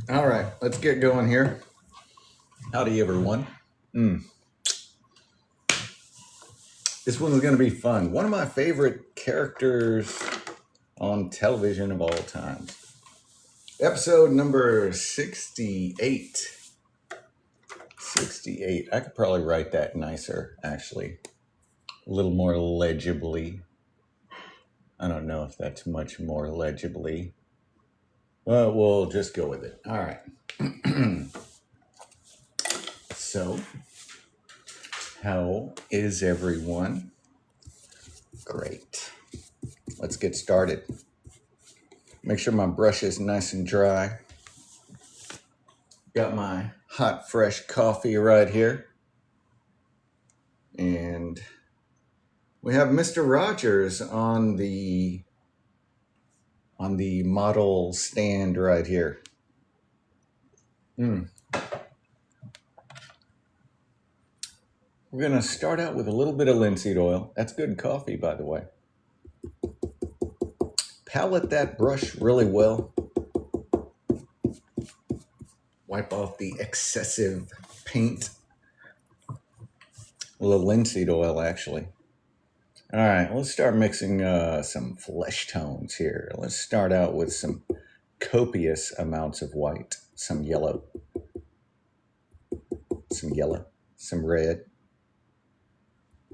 All right, let's get going here. Howdy, everyone. This one's going to be fun. One of my favorite characters on television of all time. Episode number 68. 68. I could probably write that nicer, actually. A little more legibly. I don't know if that's much more legibly. Well, we'll just go with it. All right. So, how is everyone? Great. Let's get started. Make sure my brush is nice and dry. Got my hot, fresh coffee right here. And we have Mr. Rogers on the model stand right here. We're going to start out with a little bit of linseed oil. That's good coffee, by the way. Palette that brush really well. Wipe off the excessive paint. A little linseed oil, actually. All right, let's start mixing some flesh tones here. Let's start out with some copious amounts of white, some yellow, some red.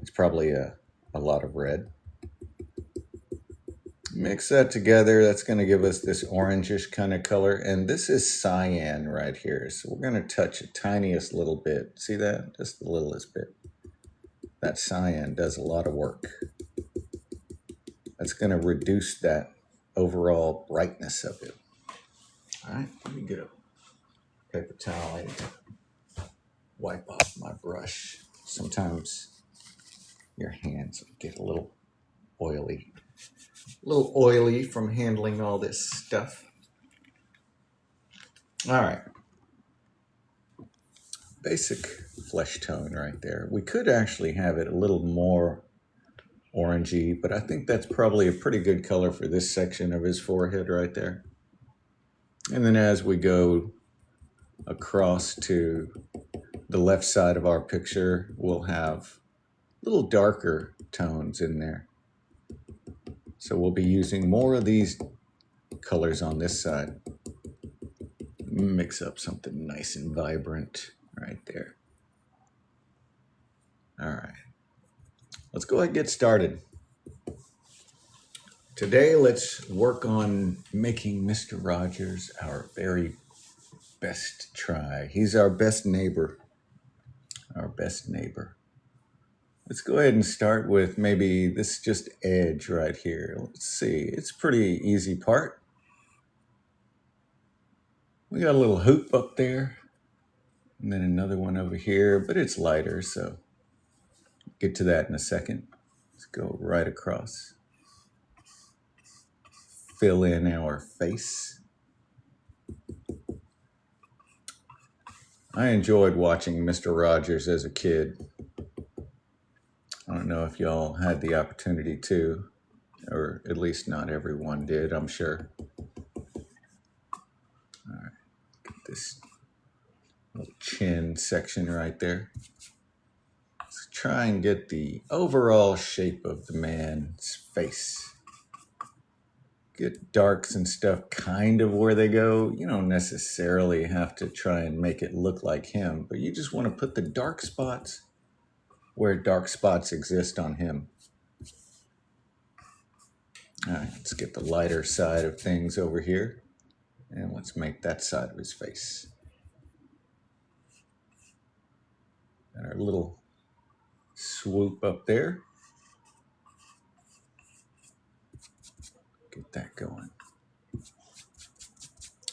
It's probably a lot of red. Mix that together. That's going to give us this orangish kind of color. And this is cyan right here. So we're going to touch the tiniest little bit. See that? Just the littlest bit. That cyan does a lot of work. That's going to reduce that overall brightness of it. All right, let me get a paper towel and wipe off my brush. Sometimes your hands get a little oily from handling all this stuff. All right. Basic flesh tone right there. We could actually have it a little more orangey, but I think that's probably a pretty good color for this section of his forehead right there. And then as we go across to the left side of our picture, we'll have little darker tones in there. So we'll be using more of these colors on this side. Mix up something nice and vibrant right there. All right. Let's go ahead and get started. Today, let's work on making Mr. Rogers our very best try. He's our best neighbor. Our best neighbor. Let's go ahead and start with maybe this just edge right here. Let's see. It's a pretty easy part. We got a little hoop up there. And then another one over here, but it's lighter, so get to that in a second. Let's go right across. Fill in our face. I enjoyed watching Mr. Rogers as a kid. I don't know if y'all had the opportunity to, or at least not everyone did, I'm sure. All right, get this little chin section right there. Let's try and get the overall shape of the man's face. Get darks and stuff kind of where they go. You don't necessarily have to try and make it look like him, but you just want to put the dark spots where dark spots exist on him. All right, let's get the lighter side of things over here. And let's make that side of his face. And our little swoop up there. Get that going.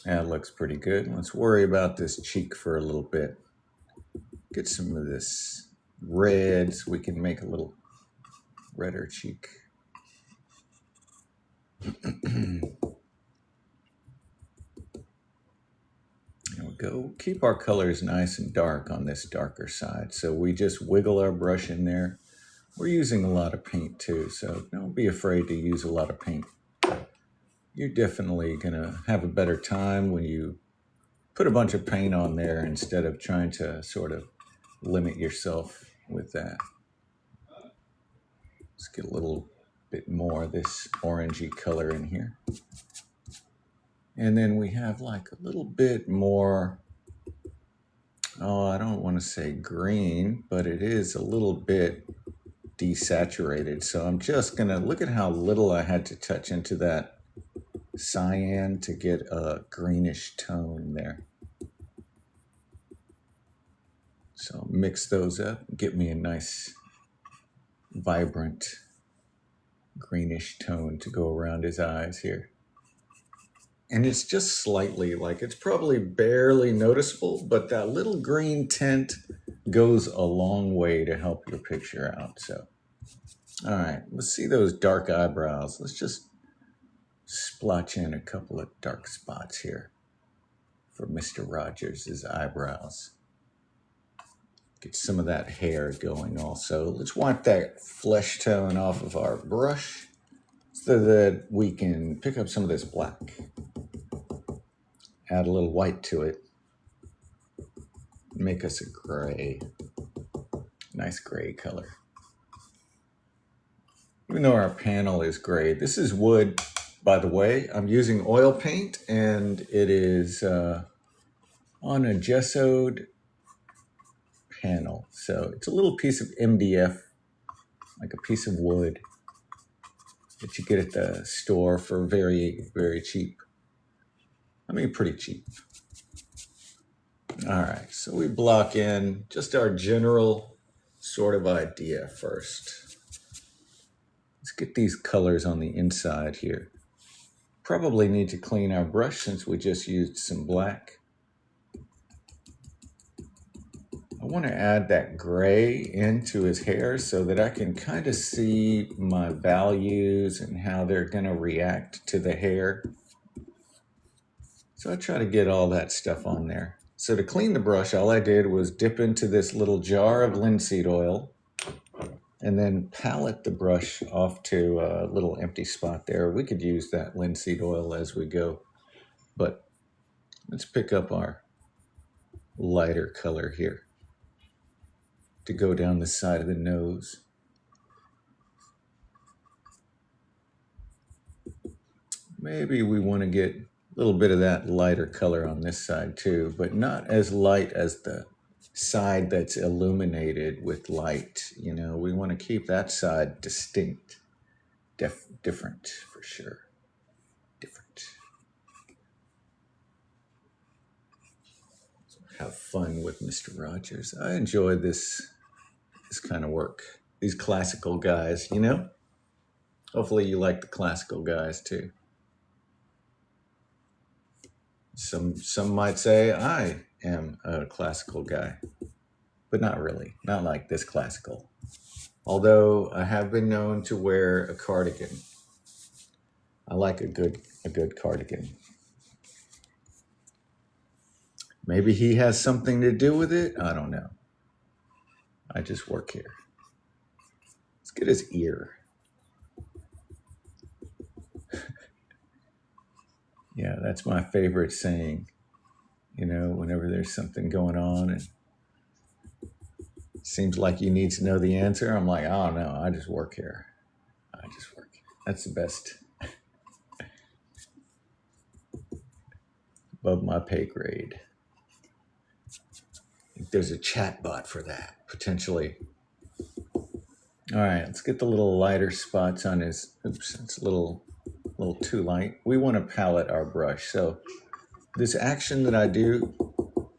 That looks pretty good. Let's worry about this cheek for a little bit. Get some of this red so we can make a little redder cheek. There we go. Keep our colors nice and dark on this darker side. So we just wiggle our brush in there. We're using a lot of paint too, so don't be afraid to use a lot of paint. You're definitely going to have a better time when you put a bunch of paint on there instead of trying to sort of limit yourself with that. Let's get a little bit more of this orangey color in here. And then we have like a little bit more, oh, I don't want to say green, but it is a little bit desaturated. So I'm just gonna look at how little I had to touch into that cyan to get a greenish tone there. So mix those up, get me a nice vibrant greenish tone to go around his eyes here. And it's just slightly, like it's probably barely noticeable, but that little green tint goes a long way to help your picture out. So, all right, let's see those dark eyebrows. Let's just splotch in a couple of dark spots here for Mr. Rogers' eyebrows. Get some of that hair going also. Let's wipe that flesh tone off of our brush so that we can pick up some of this black. Add a little white to it. Make us a gray. Nice gray color. Even though our panel is gray, this is wood, by the way. I'm using oil paint, and it is on a gessoed panel. So it's a little piece of MDF, like a piece of wood that you get at the store for very, very cheap. I mean, pretty cheap. All right, so we block in just our general sort of idea first. Let's get these colors on the inside here. Probably need to clean our brush since we just used some black. I want to add that gray into his hair so that I can kind of see my values and how they're going to react to the hair. So I try to get all that stuff on there. So to clean the brush, all I did was dip into this little jar of linseed oil and then palette the brush off to a little empty spot there. We could use that linseed oil as we go, but let's pick up our lighter color here to go down the side of the nose. Maybe we want to get a little bit of that lighter color on this side too, but not as light as the side that's illuminated with light. You know, we want to keep that side distinct, different for sure, different. So have fun with Mr. Rogers. I enjoy this kind of work. These classical guys, you know? Hopefully you like the classical guys too. Some might say I am a classical guy, but not really, not like this classical. Although I have been known to wear a cardigan. I like a good cardigan. Maybe he has something to do with it. I don't know. I just work here. Let's get his ear. Yeah, that's my favorite saying. You know, whenever there's something going on and it seems like you need to know the answer, I'm like, oh no, I just work here. I just work here. That's the best. Above my pay grade. I think there's a chat bot for that, potentially. All right, let's get the little lighter spots on his, oops, it's a little too light. We want to palette our brush. So this action that I do,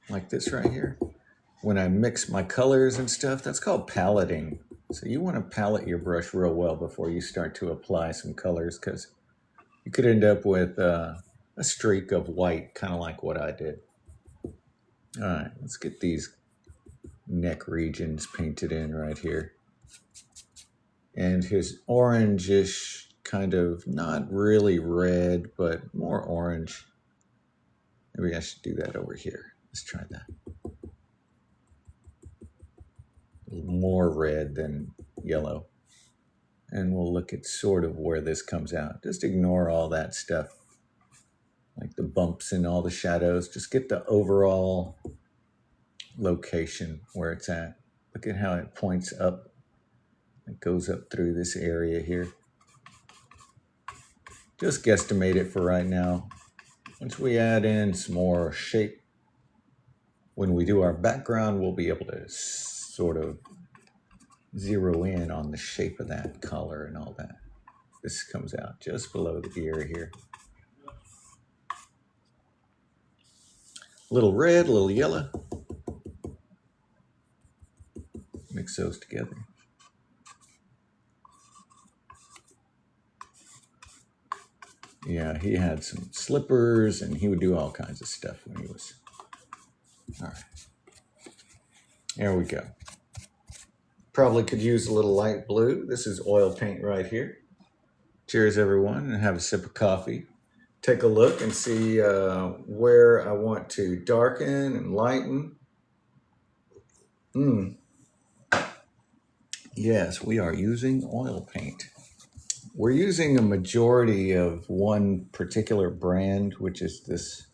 like this right here, when I mix my colors and stuff, that's called paleting. So you want to palette your brush real well before you start to apply some colors, because you could end up with a streak of white, kind of like what I did. All right, let's get these neck regions painted in right here. And his orangish, kind of not really red, but more orange. Maybe I should do that over here. Let's try that. More red than yellow. And we'll look at sort of where this comes out. Just ignore all that stuff. like the bumps and all the shadows. Just get the overall location where it's at. Look at how it points up. It goes up through this area here. Just guesstimate it for right now. Once we add in some more shape, when we do our background, we'll be able to sort of zero in on the shape of that color and all that. This comes out just below the ear here. A little red, a little yellow. Mix those together. Yeah, he had some slippers and he would do all kinds of stuff when he was... All right. There we go. Probably could use a little light blue. This is oil paint right here. Cheers, everyone, and have a sip of coffee. Take a look and see where I want to darken and lighten. Yes, we are using oil paint. We're using a majority of one particular brand, which is this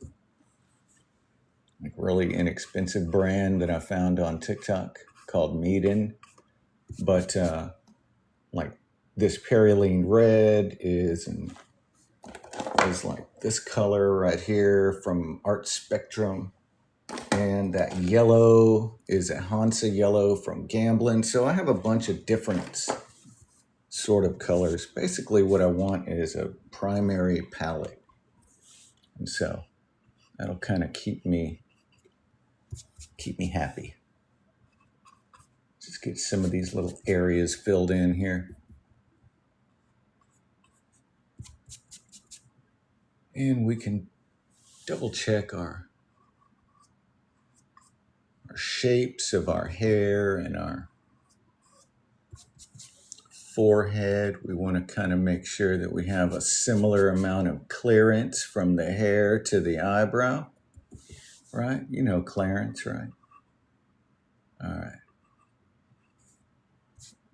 like really inexpensive brand that I found on TikTok called Meeden. But like this Perylene red is like this color right here from Art Spectrum. And that yellow is a Hansa yellow from Gamblin. So I have a bunch of different sort of colors. Basically what I want is a primary palette. And so that'll kind of keep me happy. Just get some of these little areas filled in here. And we can double check our shapes of our hair and our forehead. We want to kind of make sure that we have a similar amount of clearance from the hair to the eyebrow, right? You know clearance, right? All right.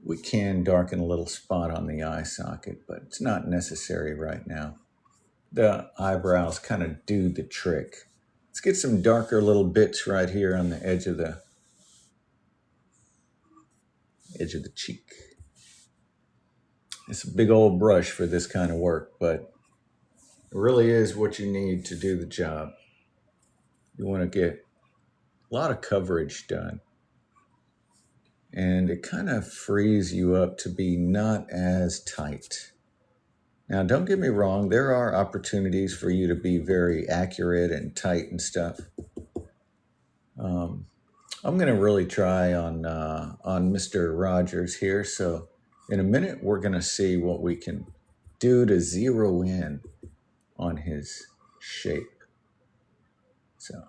We can darken a little spot on the eye socket, but it's not necessary right now. The eyebrows kind of do the trick. Let's get some darker little bits right here on the edge of the cheek. It's a big old brush for this kind of work, but it really is what you need to do the job. You want to get a lot of coverage done. And it kind of frees you up to be not as tight. Now, don't get me wrong, there are opportunities for you to be very accurate and tight and stuff. I'm going to really try on Mr. Rogers here. So in a minute, we're going to see what we can do to zero in on his shape. So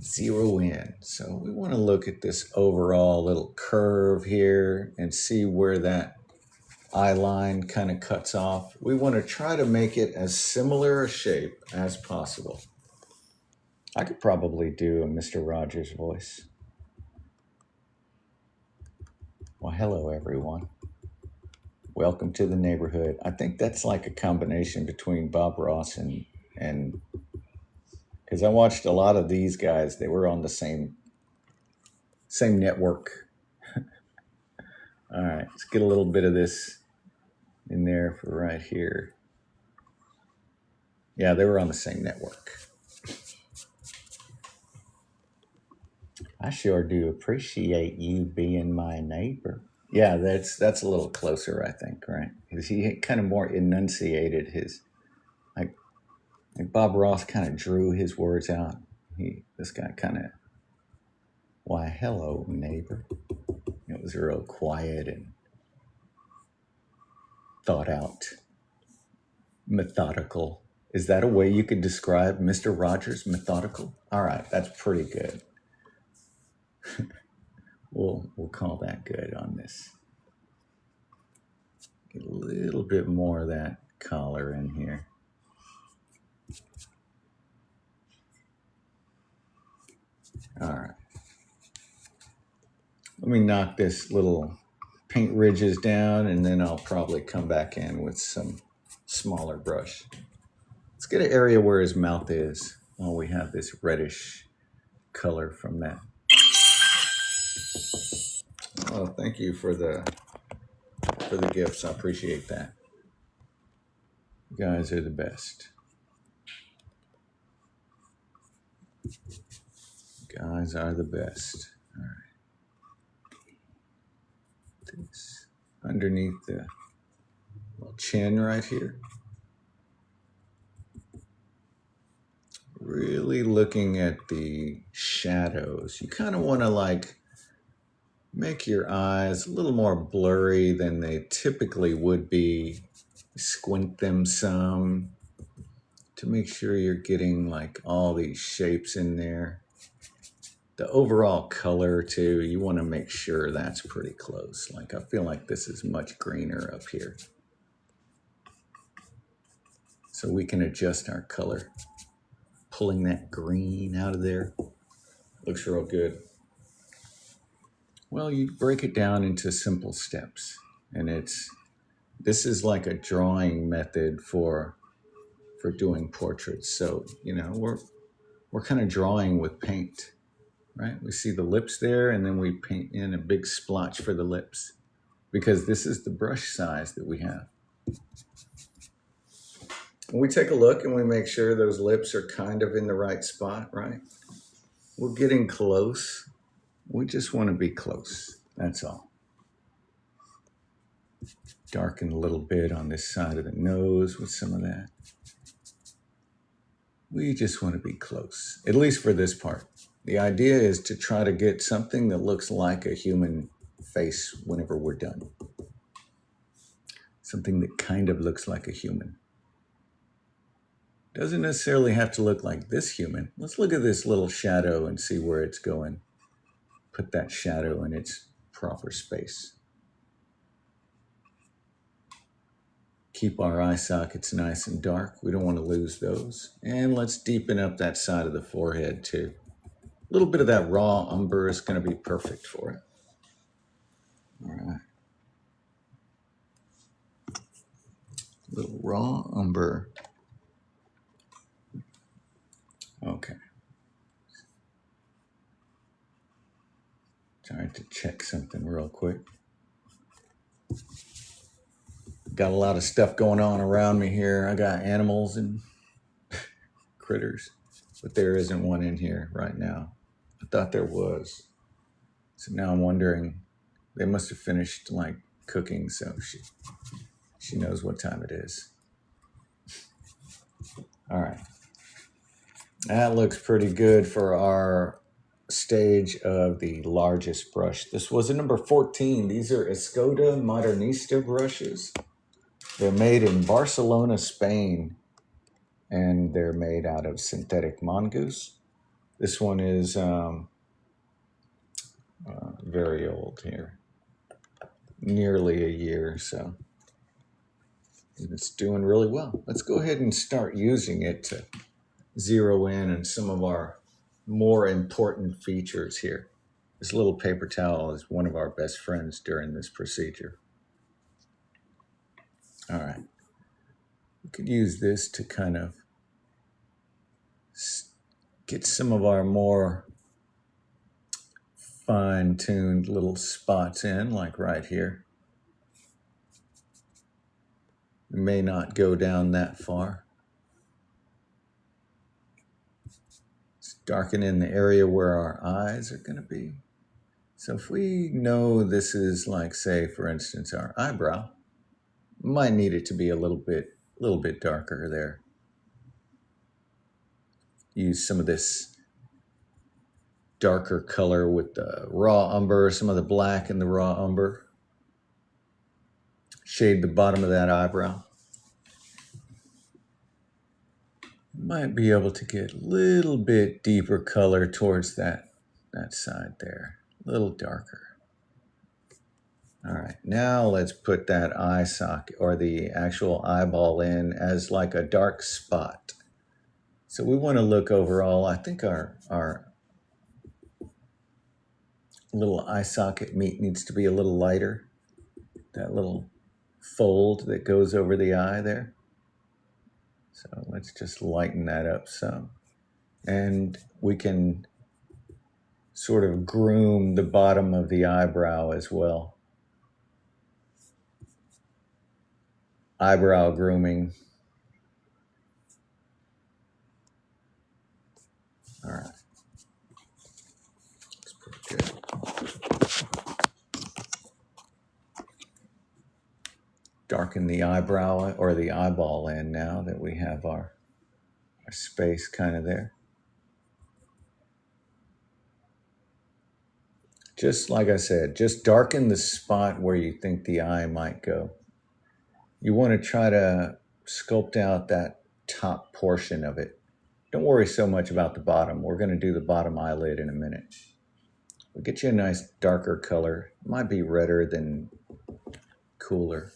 zero in. So we want to look at this overall little curve here and see where that eye line kind of cuts off. We want to try to make it as similar a shape as possible. I could probably do a Mr. Rogers voice. Well, hello, everyone. Welcome to the neighborhood. I think that's like a combination between Bob Ross and because I watched a lot of these guys. They were on the same network. All right, let's get a little bit of this in there for right here. Yeah, they were on the same network. I sure do appreciate you being my neighbor. Yeah, that's a little closer, I think, right? Because he kind of more enunciated his, like Bob Ross kind of drew his words out. This guy kind of, why, hello, neighbor. It was real quiet and thought out, methodical. Is that a way you could describe Mr. Rogers? Methodical? All right, that's pretty good. We'll call that good on this. Get a little bit more of that collar in here. All right. Let me knock this little paint ridges down, and then I'll probably come back in with some smaller brush. Let's get an area where his mouth is while we have this reddish color from that. Oh, thank you for the gifts. I appreciate that. You guys are the best. You guys are the best. All right. This underneath the little chin right here. Really looking at the shadows. You kind of want to like make your eyes a little more blurry than they typically would be. Squint them some to make sure you're getting like all these shapes in there. The overall color too, you want to make sure that's pretty close. Like I feel like this is much greener up here. So we can adjust our color. Pulling that green out of there. Looks real good. Well, you break it down into simple steps, and this is like a drawing method for doing portraits. So, you know, we're kind of drawing with paint, right? We see the lips there, and then we paint in a big splotch for the lips because this is the brush size that we have. When we take a look and we make sure those lips are kind of in the right spot, right? We're getting close. We just want to be close. That's all. Darken a little bit on this side of the nose with some of that. We just want to be close, at least for this part. The idea is to try to get something that looks like a human face whenever we're done. Something that kind of looks like a human. Doesn't necessarily have to look like this human. Let's look at this little shadow and see where it's going. Put that shadow in its proper space. Keep our eye sockets nice and dark. We don't want to lose those. And let's deepen up that side of the forehead too. A little bit of that raw umber is going to be perfect for it. All right. A little raw umber. Okay. Trying to check something real quick. Got a lot of stuff going on around me here. I got animals and critters, but there isn't one in here right now. I thought there was. So now I'm wondering, they must have finished like cooking, so she knows what time it is. All right. That looks pretty good for our stage of the largest brush. This was a number 14. These are Escoda Modernista brushes. They're made in Barcelona, Spain, and they're made out of synthetic mongoose. This one is very old here, nearly a year, so it's doing really well. Let's go ahead and start using it to zero in on some of our more important features here. This little paper towel is one of our best friends during this procedure. All right. We could use this to kind of get some of our more fine-tuned little spots in, like right here. We may not go down that far. Darken in the area where our eyes are going to be. So if we know this is like, say, for instance, our eyebrow, might need it to be a little bit darker there. Use some of this darker color with the raw umber, some of the black in the raw umber. Shade the bottom of that eyebrow. Might be able to get a little bit deeper color towards that side there, a little darker. All right, now let's put that eye socket or the actual eyeball in as like a dark spot. So we want to look overall. I think our little eye socket meat needs to be a little lighter. That little fold that goes over the eye there. So let's just lighten that up some. And we can sort of groom the bottom of the eyebrow as well. Eyebrow grooming. All right. That's pretty good. Darken the eyebrow or the eyeball in now that we have our space kind of there. Just like I said, just darken the spot where you think the eye might go. You want to try to sculpt out that top portion of it. Don't worry so much about the bottom. We're going to do the bottom eyelid in a minute. We'll get you a nice darker color. It might be redder than cooler.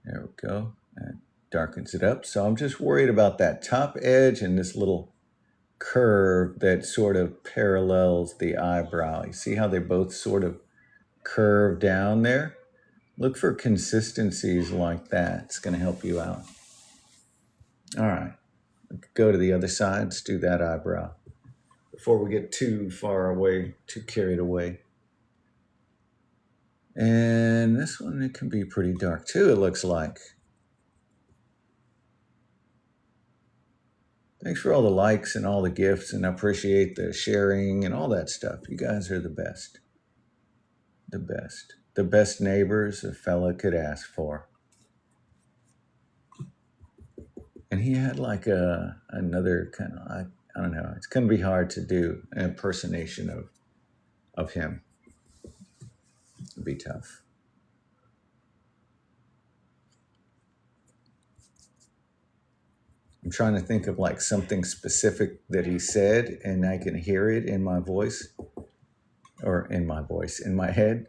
There we go. That darkens it up. So I'm just worried about that top edge and this little curve that sort of parallels the eyebrow. You see how they both sort of curve down there? Look for consistencies like that. It's going to help you out. All right. Go to the other side. Let's do that eyebrow before we get too far away, too carried away. And this one, it can be pretty dark too, it looks like. Thanks for all the likes and all the gifts, and I appreciate the sharing and all that stuff. You guys are the best. The best. The best neighbors a fella could ask for. And he had like another kind of, I don't know, it's going to be hard to do an impersonation of him. It'd be tough. I'm trying to think of like something specific that he said, and I can hear it in my voice, or in my head.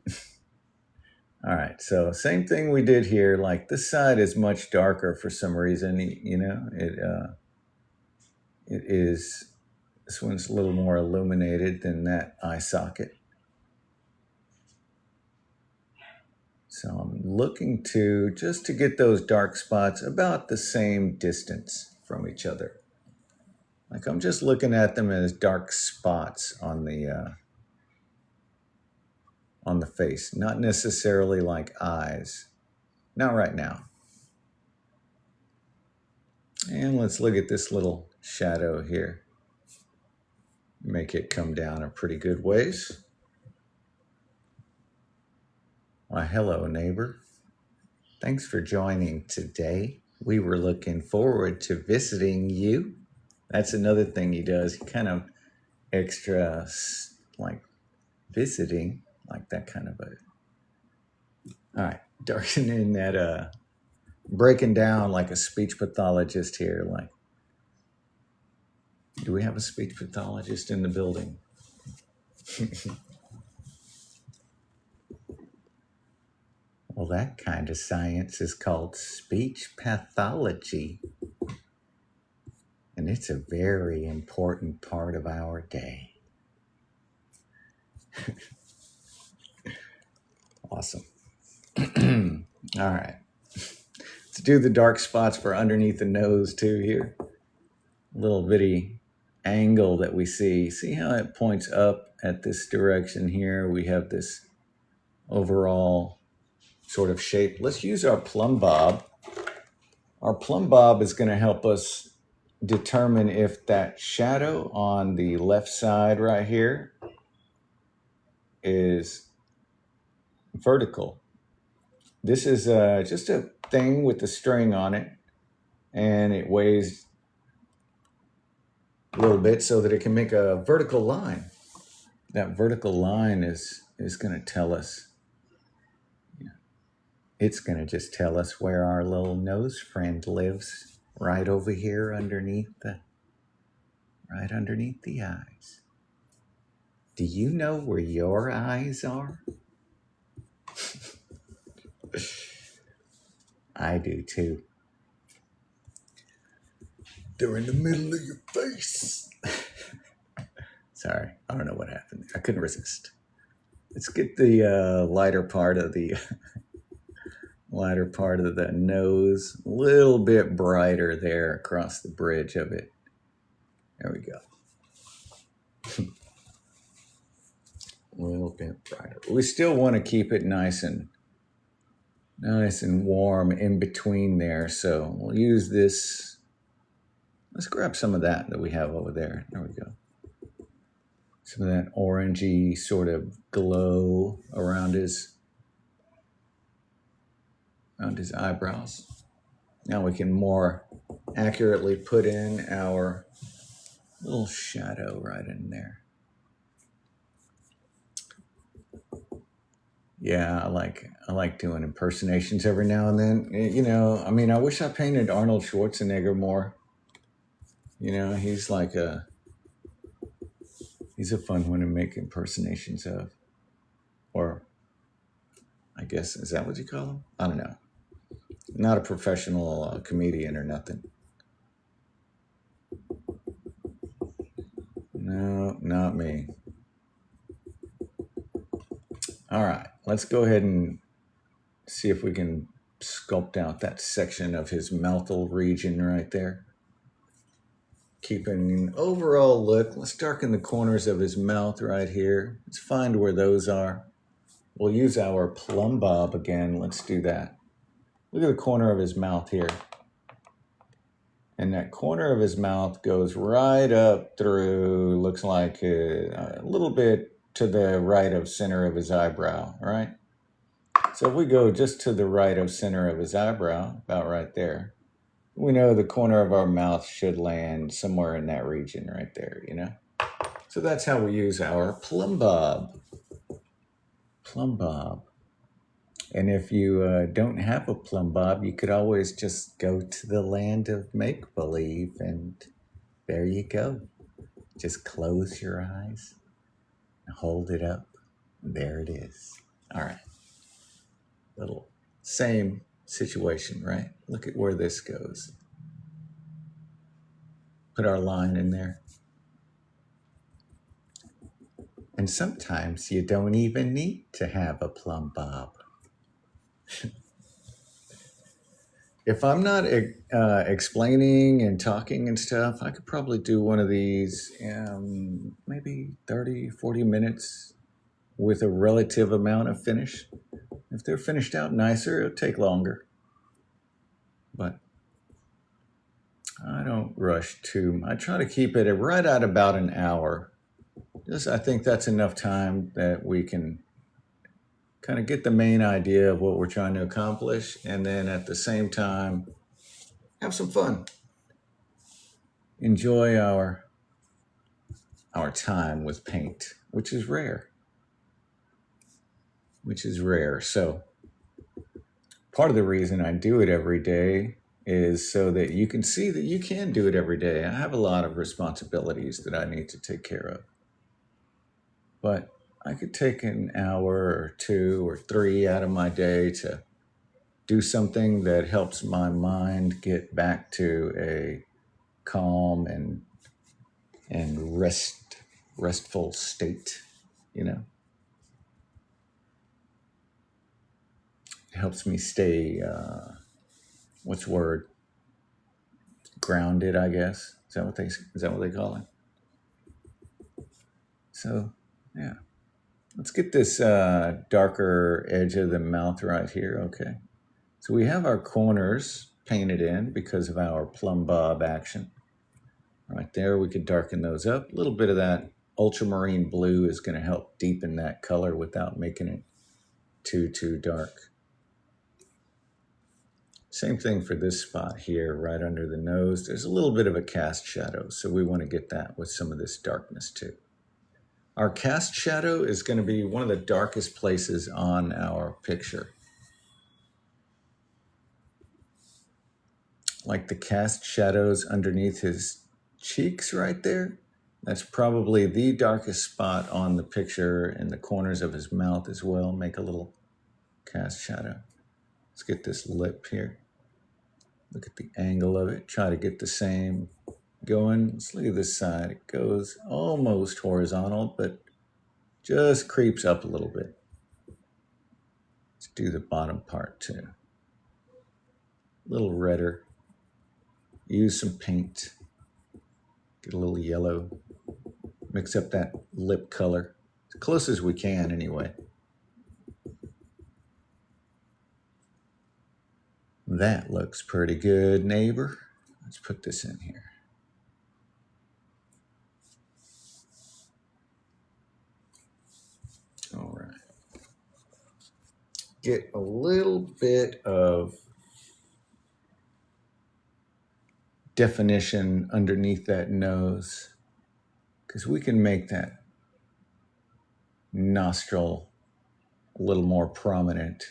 All right, so same thing we did here. Like this side is much darker for some reason. You know, it is. This one's a little more illuminated than that eye socket. So I'm looking to just to get those dark spots about the same distance from each other. Like I'm just looking at them as dark spots on the face, not necessarily like eyes. Not right now. And let's look at this little shadow here. Make it come down a pretty good ways. Why, hello, neighbor. Thanks for joining today. We were looking forward to visiting you. That's another thing he does. He kind of extra, like, visiting, like that kind of a... All right, darkening that, breaking down like a speech pathologist here. Like, do we have a speech pathologist in the building? Well, that kind of science is called speech pathology. And it's a very important part of our day. Awesome. All right. Let's do the dark spots for underneath the nose too here. Little bitty angle that we see. See how it points up at this direction here? We have this overall sort of shape. Let's use our plumb bob. Our plumb bob is going to help us determine if that shadow on the left side right here is vertical. This is just a thing with the string on it, and it weighs a little bit so that it can make a vertical line. That vertical line is going to tell us, it's going to just tell us where our little nose friend lives, right over here underneath right underneath the eyes. Do you know where your eyes are? I do too. They're in the middle of your face. Sorry, I don't know what happened. I couldn't resist. Let's get the lighter part of the Lighter part of the nose, a little bit brighter there across the bridge of it. There we go. A little bit brighter. We still want to keep it nice and warm in between there. So we'll use this. Let's grab some of that we have over there. There we go. Some of that orangey sort of glow around his eyebrows. Now we can more accurately put in our little shadow right in there. Yeah, I like doing impersonations every now and then. You know, I mean, I wish I painted Arnold Schwarzenegger more. You know, he's a fun one to make impersonations of. Or I guess, is that what you call him? I don't know. Not a professional comedian or nothing. No, not me. All right, let's go ahead and see if we can sculpt out that section of his mouthful region right there. Keeping an overall look. Let's darken the corners of his mouth right here. Let's find where those are. We'll use our plumb bob again. Let's do that. Look at the corner of his mouth here. And that corner of his mouth goes right up through, looks like a little bit to the right of center of his eyebrow, right? So if we go just to the right of center of his eyebrow, about right there, we know the corner of our mouth should land somewhere in that region right there, you know? So that's how we use our plumb bob. Plumb bob. And if you don't have a plumb bob, you could always just go to the land of make-believe, and there you go. Just close your eyes, hold it up, and there it is. All right. Little same situation, right? Look at where this goes. Put our line in there. And sometimes you don't even need to have a plumb bob. If I'm not explaining and talking and stuff, I could probably do one of these maybe 30, 40 minutes with a relative amount of finish. If they're finished out nicer, it'll take longer. But I don't rush too. I try to keep it right at about an hour. I think that's enough time that we can kind of get the main idea of what we're trying to accomplish, and then at the same time, have some fun. Enjoy our time with paint, which is rare. So part of the reason I do it every day is so that you can see that you can do it every day. I have a lot of responsibilities that I need to take care of. But I could take an hour or 2 or 3 out of my day to do something that helps my mind get back to a calm and restful state, you know. It helps me stay, grounded, I guess. Is that what they call it? So, yeah. Let's get this darker edge of the mouth right here, okay. So we have our corners painted in because of our plumb bob action. Right there, we could darken those up. A little bit of that ultramarine blue is going to help deepen that color without making it too dark. Same thing for this spot here, right under the nose. There's a little bit of a cast shadow, so we want to get that with some of this darkness too. Our cast shadow is going to be one of the darkest places on our picture. Like the cast shadows underneath his cheeks right there. That's probably the darkest spot on the picture, and the corners of his mouth as well. Make a little cast shadow. Let's get this lip here. Look at the angle of it. Try to get the same going. Let's look at this side. It goes almost horizontal, but just creeps up a little bit. Let's do the bottom part too. A little redder. Use some paint. Get a little yellow. Mix up that lip color. As close as we can anyway. That looks pretty good, neighbor. Let's put this in here. All right. Get a little bit of definition underneath that nose, because we can make that nostril a little more prominent.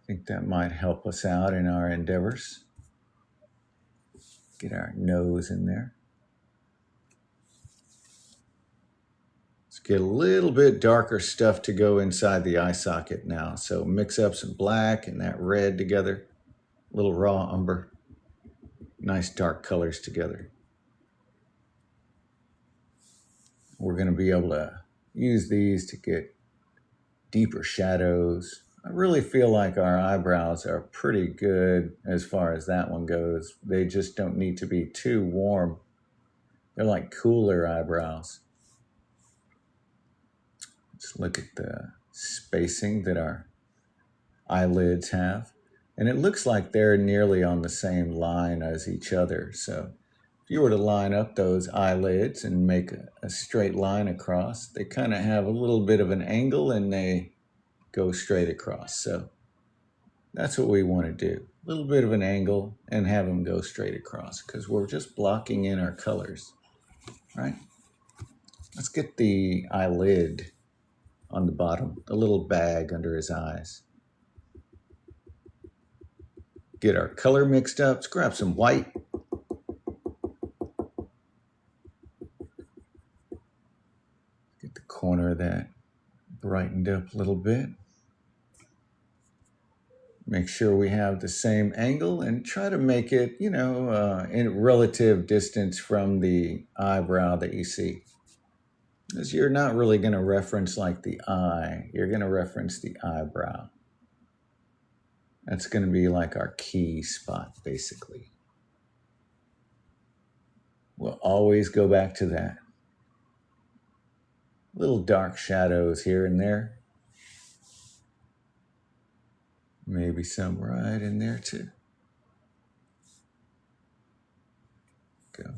I think that might help us out in our endeavors. Get our nose in there. Let's get a little bit darker stuff to go inside the eye socket now. So mix up some black and that red together. A little raw umber. Nice dark colors together. We're going to be able to use these to get deeper shadows. I really feel like our eyebrows are pretty good as far as that one goes. They just don't need to be too warm. They're like cooler eyebrows. Let's look at the spacing that our eyelids have. And it looks like they're nearly on the same line as each other. So if you were to line up those eyelids and make a straight line across, they kind of have a little bit of an angle and they go straight across. So that's what we want to do. A little bit of an angle and have them go straight across because we're just blocking in our colors, right? Let's get the eyelid on the bottom, the little bag under his eyes. Get our color mixed up. Let's grab some white. Get the corner of that brightened up a little bit. Make sure we have the same angle and try to make it, in relative distance from the eyebrow that you see. Because you're not really going to reference like the eye. You're going to reference the eyebrow. That's going to be like our key spot, basically. We'll always go back to that. Little dark shadows here and there. Maybe some right in there too. Go.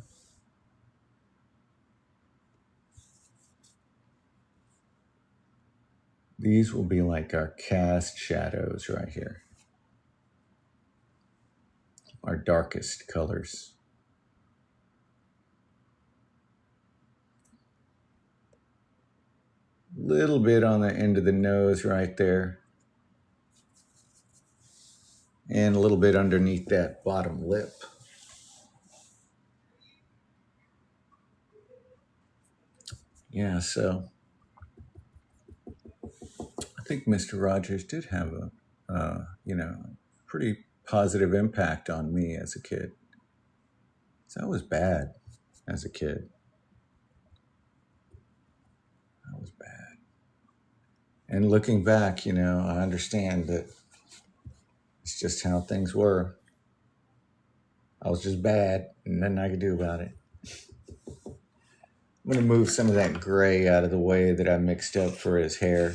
These will be like our cast shadows right here. Our darkest colors. Little bit on the end of the nose right there. And a little bit underneath that bottom lip. Yeah, so I think Mr. Rogers did have a, pretty positive impact on me as a kid. So I was bad as a kid. I was bad. And looking back, I understand that it's just how things were. I was just bad, and nothing I could do about it. I'm going to move some of that gray out of the way that I mixed up for his hair,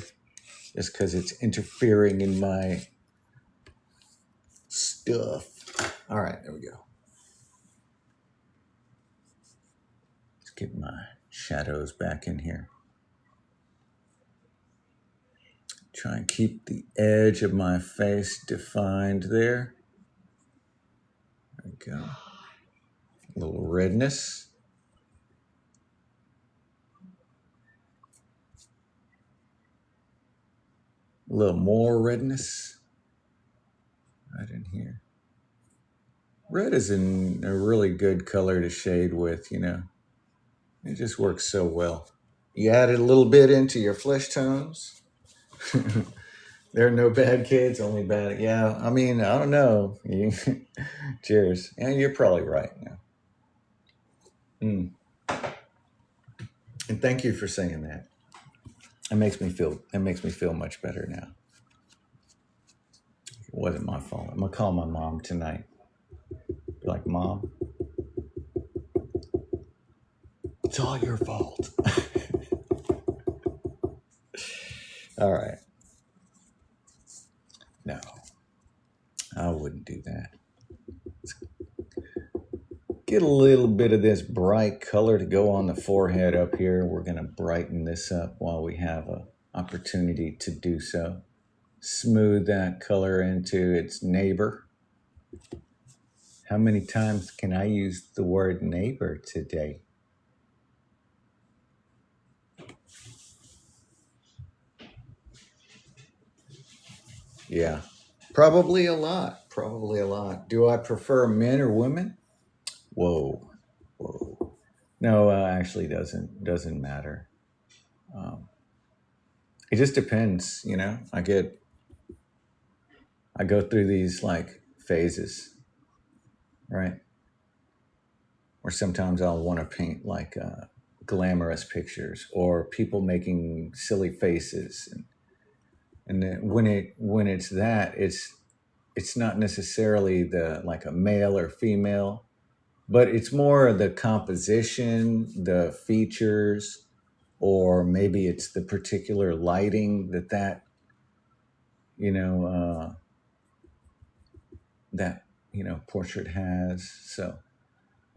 just because it's interfering in my stuff. All right, there we go. Let's get my shadows back in here. Try and keep the edge of my face defined there. There we go. A little redness. A little more redness. Right in here. Red is a really good color to shade with, It just works so well. You add it a little bit into your flesh tones. There are no bad kids, only bad. Yeah, I don't know. Cheers. Yeah, you're probably right now. And thank you for saying that. It makes me feel much better now. It wasn't my fault. I'm gonna call my mom tonight. Be like, Mom, it's all your fault. All right. No, I wouldn't do that. Get a little bit of this bright color to go on the forehead up here. We're gonna brighten this up while we have an opportunity to do so. Smooth that color into its neighbor. How many times can I use the word neighbor today? Yeah, probably a lot. Probably a lot. Do I prefer men or women? Whoa, whoa. No, actually, doesn't matter. Um, it just depends, you know. I go through these like phases, right? Or sometimes I'll want to paint like glamorous pictures or people making silly faces, and then when it's that, it's not necessarily the like a male or female, but it's more the composition, the features, or maybe it's the particular lighting you know that portrait has. So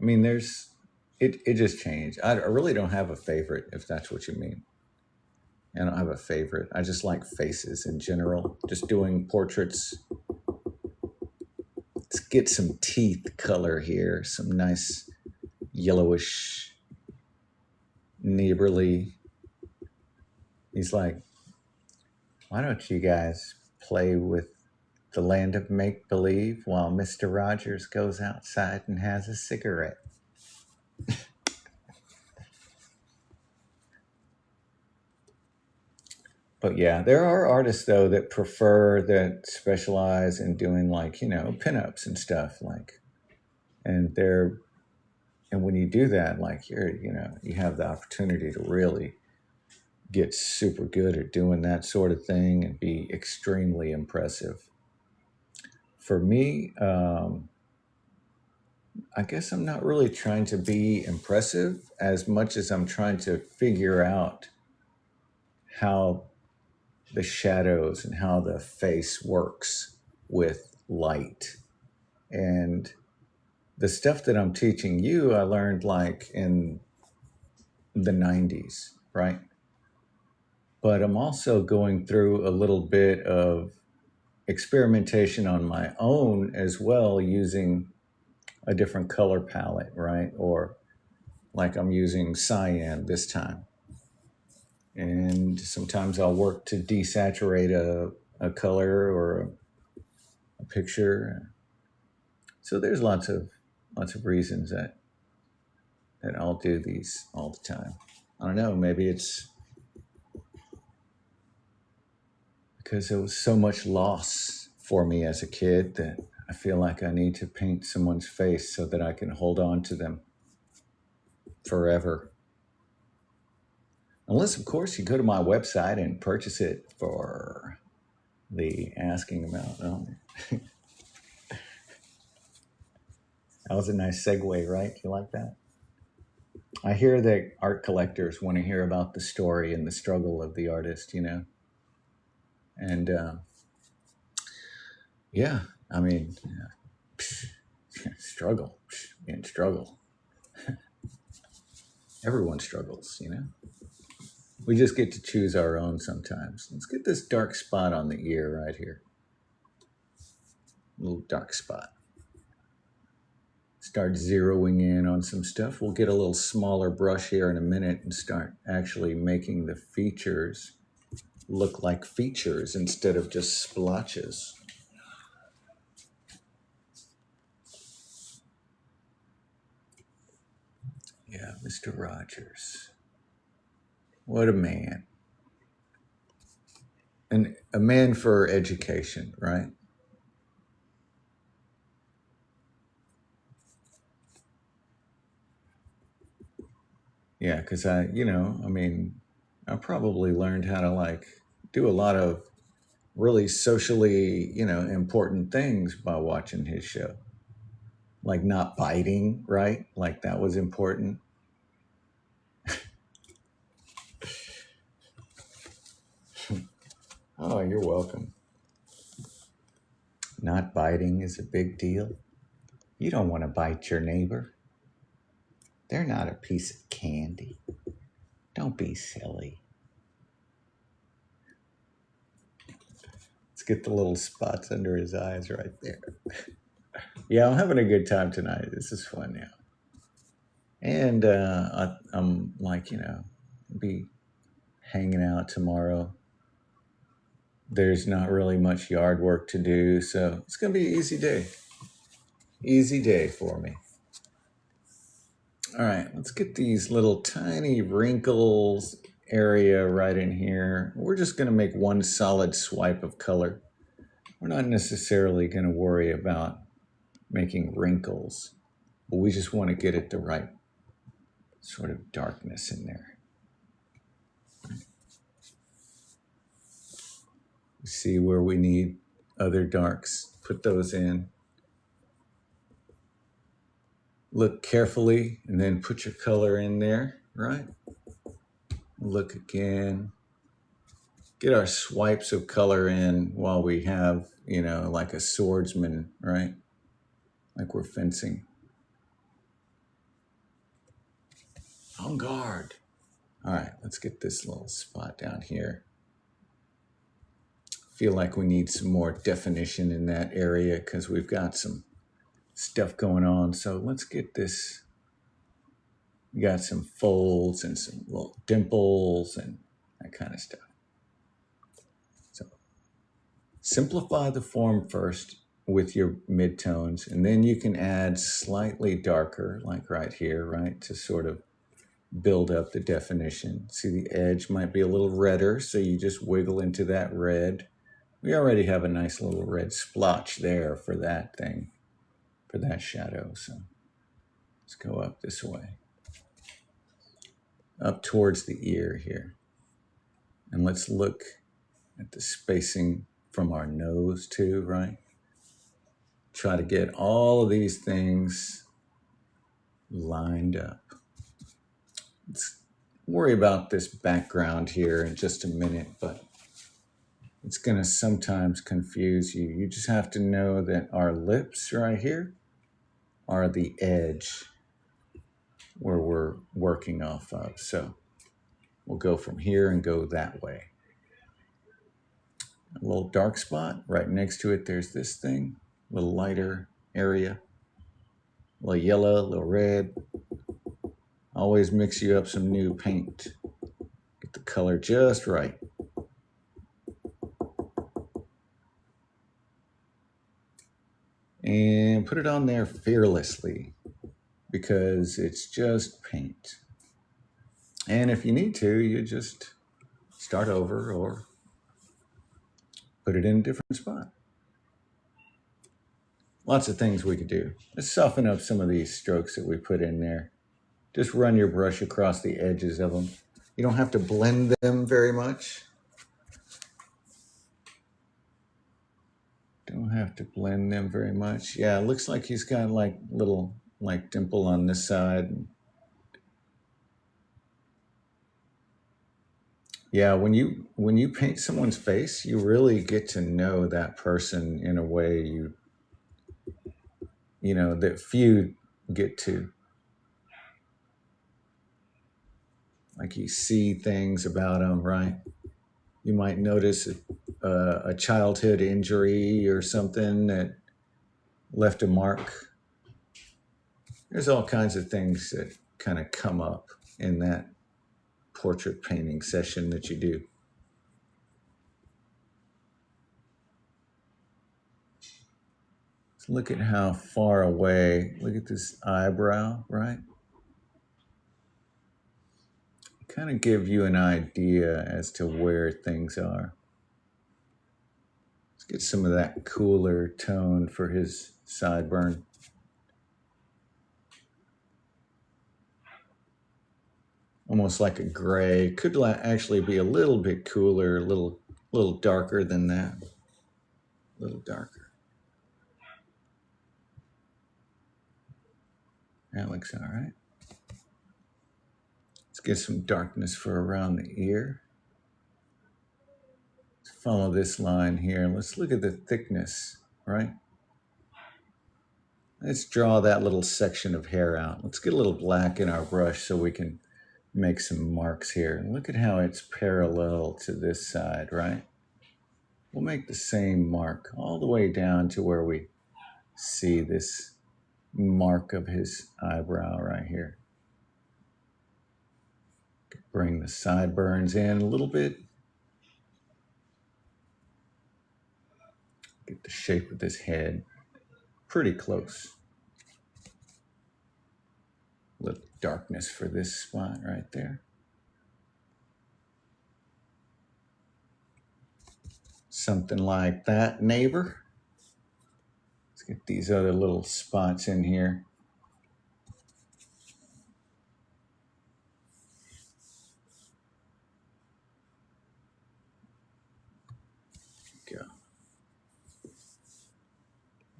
I mean, it just changed. I really don't have a favorite, if that's what you mean. I don't have a favorite. I just like faces in general. Just doing portraits. Let's get some teeth color here. Some nice yellowish, neighborly. He's like, why don't you guys play with the land of make believe while Mr. Rogers goes outside and has a cigarette? But yeah, there are artists though that specialize in doing like, pinups and stuff like, and they're, and when you do that, like you have the opportunity to really get super good at doing that sort of thing and be extremely impressive. For me, I guess I'm not really trying to be impressive as much as I'm trying to figure out how the shadows and how the face works with light. And the stuff that I'm teaching you, I learned like in the 90s, right? But I'm also going through a little bit of experimentation on my own as well, using a different color palette, right? Or like I'm using cyan this time. And sometimes I'll work to desaturate a color or a picture. So there's lots of reasons that I'll do these all the time. I don't know, maybe it's because there was so much loss for me as a kid that I feel like I need to paint someone's face so that I can hold on to them forever. Unless, of course, you go to my website and purchase it for the asking amount. Oh, that was a nice segue, right? You like that? I hear that art collectors want to hear about the story and the struggle of the artist, And yeah, I mean, struggle, and struggle. Everyone struggles. We just get to choose our own sometimes. Let's get this dark spot on the ear right here. A little dark spot. Start zeroing in on some stuff. We'll get a little smaller brush here in a minute and start actually making the features look like features instead of just splotches. Yeah, Mr. Rogers. What a man. And a man for education, right? Yeah, because I probably learned how to like do a lot of really socially, important things by watching his show. Like not biting, right? Like that was important. Oh, you're welcome. Not biting is a big deal. You don't want to bite your neighbor. They're not a piece of candy. Don't be silly. Let's get the little spots under his eyes right there. Yeah, I'm having a good time tonight. This is fun now. And I'm like, be hanging out tomorrow. There's not really much yard work to do, so it's going to be an easy day. Easy day for me. All right, let's get these little tiny wrinkles area right in here. We're just going to make one solid swipe of color. We're not necessarily going to worry about making wrinkles, but we just want to get it the right sort of darkness in there. See where we need other darks, put those in. Look carefully and then put your color in there, right? Look again. Get our swipes of color in while we have, like a swordsman, right? Like we're fencing. On guard. All right, let's get this little spot down here. Feel like we need some more definition in that area because we've got some stuff going on. So let's get this. We got some folds and some little dimples and that kind of stuff. So simplify the form first with your midtones, and then you can add slightly darker, like right here, right, to sort of build up the definition. See, the edge might be a little redder, so you just wiggle into that red. We already have a nice little red splotch there for that thing, for that shadow. So let's go up this way, up towards the ear here. And let's look at the spacing from our nose too, right? Try to get all of these things lined up. Let's worry about this background here in just a minute, but it's going to sometimes confuse you. You just have to know that our lips right here are the edge where we're working off of. So we'll go from here and go that way. A little dark spot right next to it. There's this thing, a little lighter area, a little yellow, a little red. Always mix you up some new paint. Get the color just right. And put it on there fearlessly because it's just paint. And if you need to, you just start over or put it in a different spot. Lots of things we could do. Let's soften up some of these strokes that we put in there. Just run your brush across the edges of them. You don't have to blend them very much. Don't have to blend them very much. Yeah, it looks like he's got like little like dimple on this side. Yeah, when you paint someone's face, you really get to know that person in a way that few get to. Like you see things about them, right? You might notice a childhood injury or something that left a mark. There's all kinds of things that kind of come up in that portrait painting session that you do. Let's look at how far away. Look at this eyebrow, right? Kind of give you an idea as to where things are. Let's get some of that cooler tone for his sideburn. Almost like a gray. Could actually be a little bit cooler, a little A little darker than that. A little darker. That looks all right. Let's get some darkness for around the ear. Let's follow this line here. Let's look at the thickness, right? Let's draw that little section of hair out. Let's get a little black in our brush so we can make some marks here. And look at how it's parallel to this side, right? We'll make the same mark all the way down to where we see this mark of his eyebrow right here. Bring the sideburns in a little bit. Get the shape of this head pretty close. A little darkness for this spot right there. Something like that, neighbor. Let's get these other little spots in here. Go.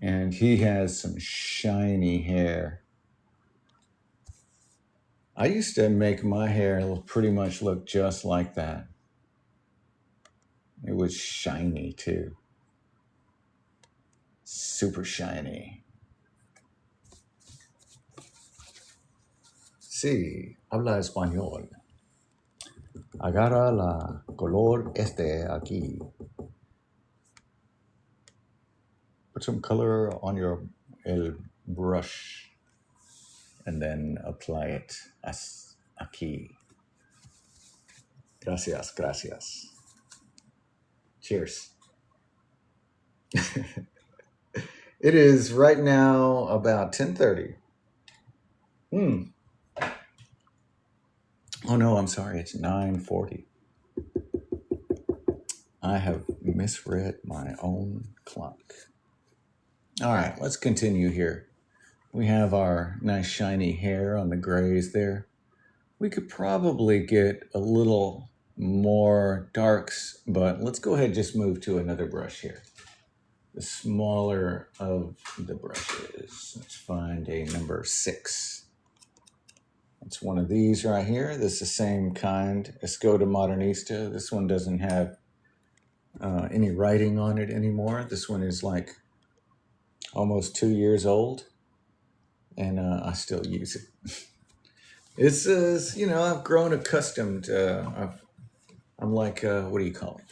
And he has some shiny hair. I used to make my hair pretty much look just like that. It was shiny too. Super shiny. Sí, habla español. Agarra la color aquí. Put some color on your brush and then apply it as aquí. Gracias, gracias. Cheers. It is right now about 10:30. Oh no, I'm sorry, it's 9:40. I have misread my own clock. All right, let's continue here. We have our nice shiny hair on the grays there. We could probably get a little more darks, but let's go ahead and just move to another brush here. The smaller of the brushes. Let's find a number 6. It's one of these right here. This is the same kind, Escoda Modernista. This one doesn't have any writing on it anymore. This one is like almost 2 years old, and I still use it. It's, I've grown accustomed. I'm like, what do you call it?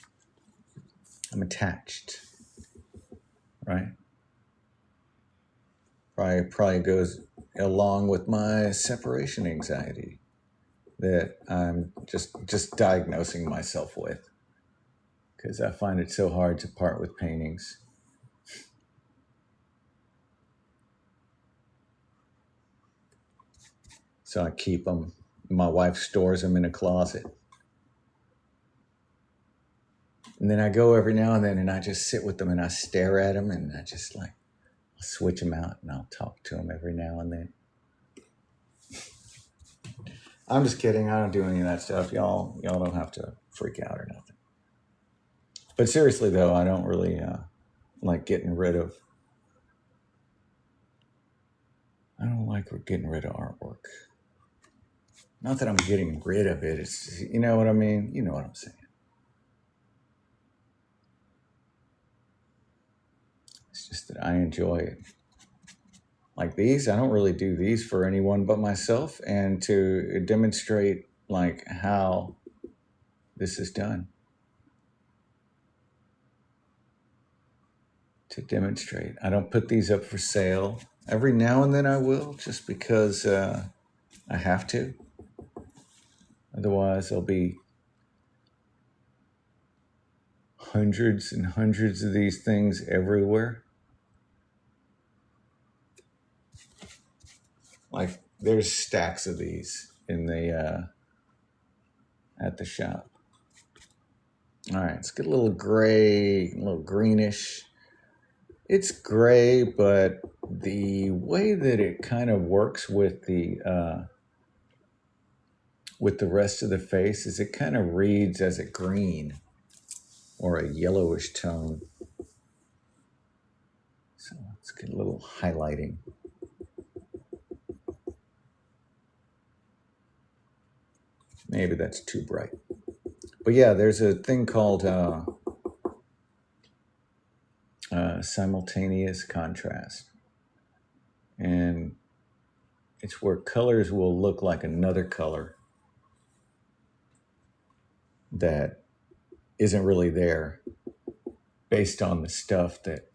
I'm attached, right? Probably goes along with my separation anxiety that I'm just diagnosing myself with, because I find it so hard to part with paintings. So I keep them. My wife stores them in a closet. And then I go every now and then and I just sit with them and I stare at them and I just like, I'll switch them out and I'll talk to them every now and then. I'm just kidding. I don't do any of that stuff. Y'all don't have to freak out or nothing. But seriously though, I don't really like getting rid of, I don't like getting rid of artwork. Not that I'm getting rid of it. It's, you know what I mean? You know what I'm saying. It's just that I enjoy it. Like these, I don't really do these for anyone but myself, and to demonstrate like how this is done. To demonstrate. I don't put these up for sale. Every now and then I will, just because I have to. Otherwise, there'll be hundreds and hundreds of these things everywhere. Like there's stacks of these in the at the shop. All right, let's get a little gray, a little greenish. It's gray, but the way that it kind of works with the rest of the face is it kind of reads as a green, or a yellowish tone. So let's get a little highlighting. Maybe that's too bright. But yeah, there's a thing called simultaneous contrast. And it's where colors will look like another color that isn't really there based on the stuff that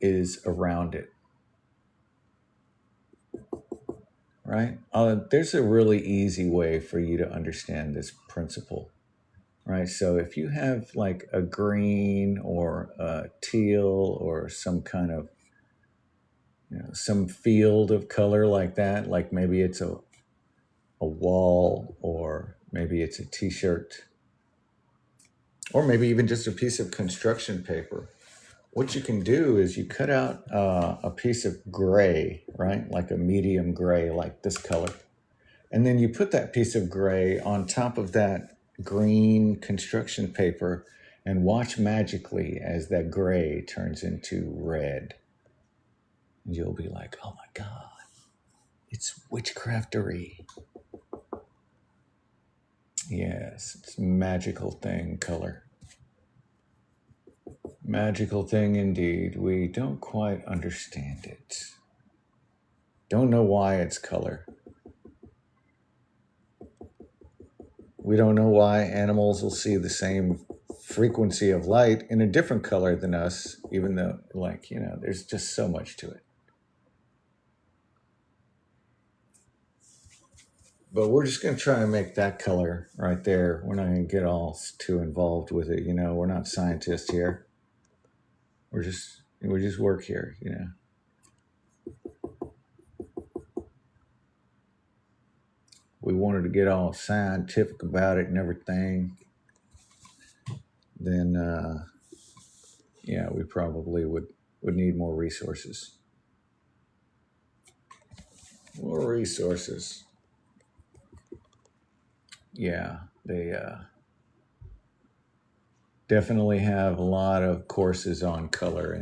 is around it. Right? There's a really easy way for you to understand this principle. Right? So if you have like a green or a teal or some kind of, some field of color like that, like maybe it's a wall, or maybe it's a t-shirt, or maybe even just a piece of construction paper. What you can do is you cut out a piece of gray, right? Like a medium gray, like this color. And then you put that piece of gray on top of that green construction paper and watch magically as that gray turns into red. And you'll be like, oh my God, it's witchcraftery. Yes, it's a magical thing, color. Magical thing indeed. We don't quite understand it. Don't know why it's color. We don't know why animals will see the same frequency of light in a different color than us, even though, there's just so much to it. But we're just going to try and make that color right there. We're not going to get all too involved with it. We're not scientists here. We just work here, We wanted to get all scientific about it and everything, then we probably would need more resources. More resources. Yeah, they definitely have a lot of courses on color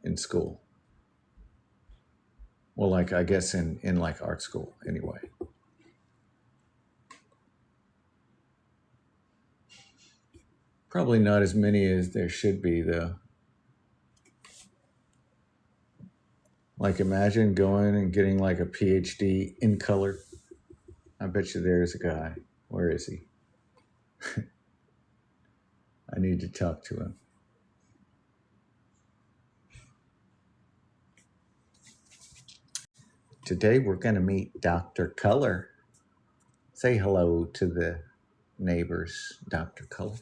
in school. Well, like I guess in like art school anyway. Probably not as many as there should be, though. Like imagine going and getting like a PhD in color. I bet you there's a guy. Where is he? I need to talk to him. Today we're going to meet Dr. Color. Say hello to the neighbors, Dr. Color.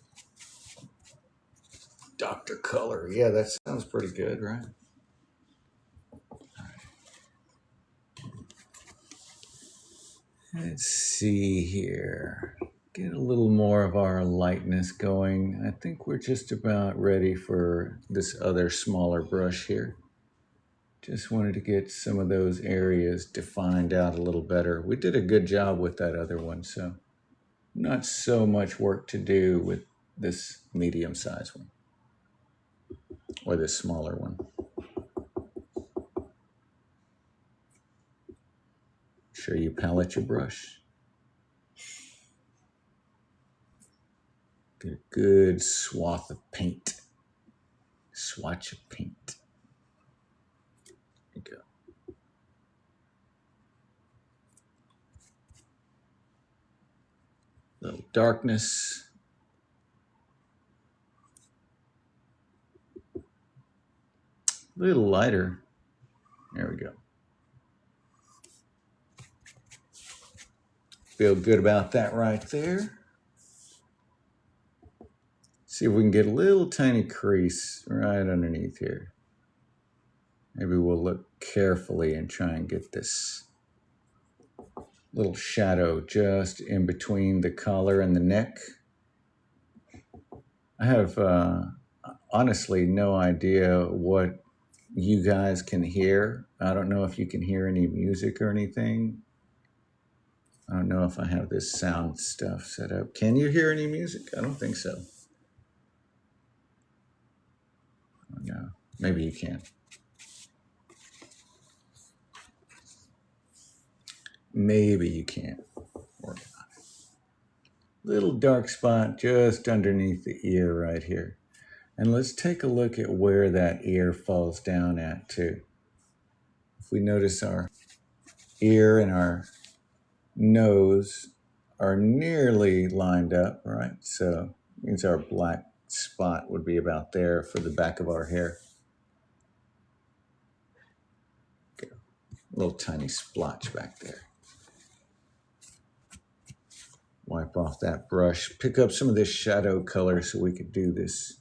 Dr. Color. Yeah, that sounds pretty good, right? Let's see here. Get a little more of our lightness going. I think we're just about ready for this other smaller brush here. Just wanted to get some of those areas defined out a little better. We did a good job with that other one, so not so much work to do with this medium-sized one, or this smaller one. Sure you palette your brush. Get a good swath of paint. Swatch of paint. There you go. Little darkness. A little lighter. There we go. Feel good about that right there. See if we can get a little tiny crease right underneath here. Maybe we'll look carefully and try and get this little shadow just in between the collar and the neck. I have honestly no idea what you guys can hear. I don't know if you can hear any music or anything. I don't know if I have this sound stuff set up. Can you hear any music? I don't think so. Maybe you can. Maybe you can't. Work on it. Little dark spot just underneath the ear right here. And let's take a look at where that ear falls down at too. If we notice our ear and our nose are nearly lined up, right? So it means our black spot would be about there for the back of our hair. Okay. A little tiny splotch back there. Wipe off that brush. Pick up some of this shadow color so we could do this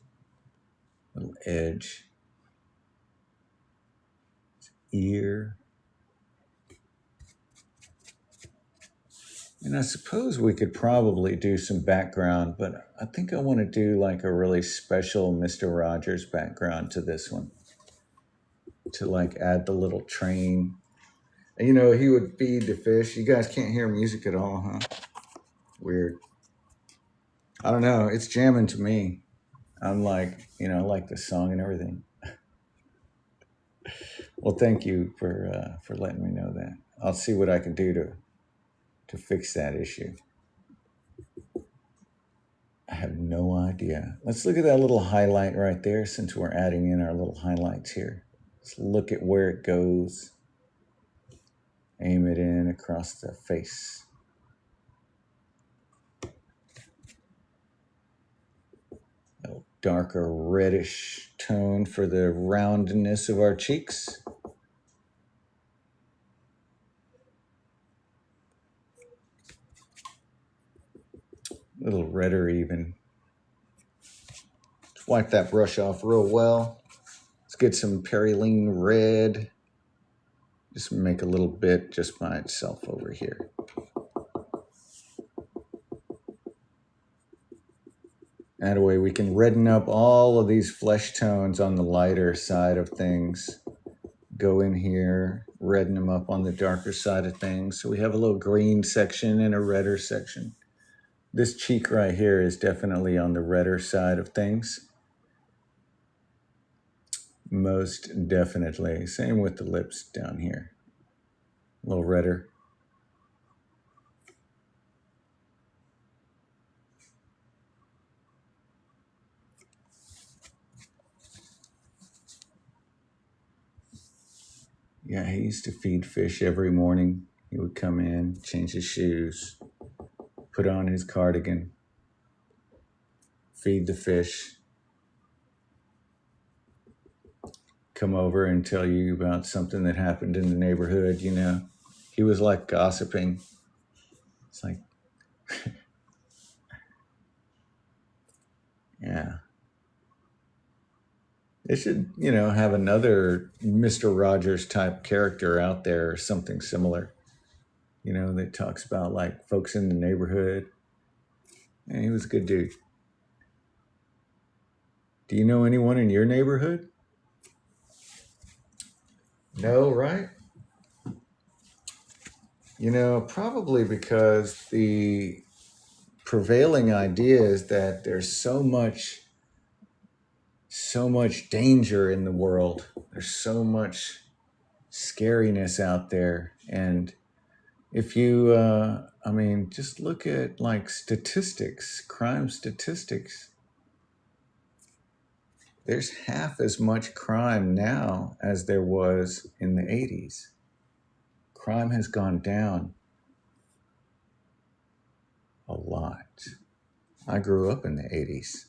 little edge. Ear. And I suppose we could probably do some background, but I think I want to do like a really special Mr. Rogers background to this one. To like add the little train. And you know, he would feed the fish. You guys can't hear music at all, huh? Weird. I don't know. It's jamming to me. I'm like, you know, I like the song and everything. Well, thank you for letting me know that. I'll see what I can do to fix that issue. I have no idea. Let's look at that little highlight right there since we're adding in our little highlights here. Let's look at where it goes. Aim it in across the face. A little darker reddish tone for the roundness of our cheeks. A little redder even. Let's wipe that brush off real well. Let's get some Perylene red. Just make a little bit just by itself over here. That way we can redden up all of these flesh tones on the lighter side of things. Go in here, redden them up on the darker side of things. So we have a little green section and a redder section. This cheek right here is definitely on the redder side of things. Most definitely. Same with the lips down here. A little redder. Yeah, he used to feed fish every morning. He would come in, change his shoes, put on his cardigan, feed the fish, come over and tell you about something that happened in the neighborhood, you know. He was like gossiping. It's like, yeah. They should, you know, have another Mr. Rogers type character out there or something similar, you know, that talks about like folks in the neighborhood. And he was a good dude. Do you know anyone in your neighborhood? No, right? You know, probably because the prevailing idea is that there's so much danger in the world. There's so much scariness out there. And if you, I mean, just look at like statistics, crime statistics. There's half as much crime now as there was in the 80s. Crime has gone down a lot. I grew up in the 80s.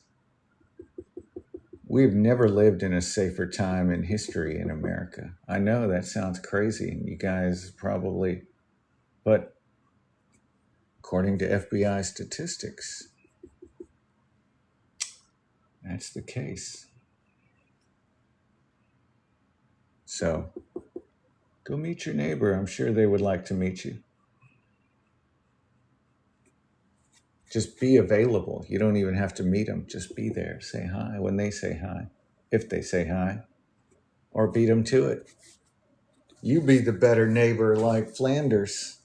We've never lived in a safer time in history in America. I know that sounds crazy. You guys probably, but according to FBI statistics, that's the case. So go meet your neighbor. I'm sure they would like to meet you. Just be available. You don't even have to meet them. Just be there. Say hi when they say hi, if they say hi, or beat them to it. You be the better neighbor like Flanders.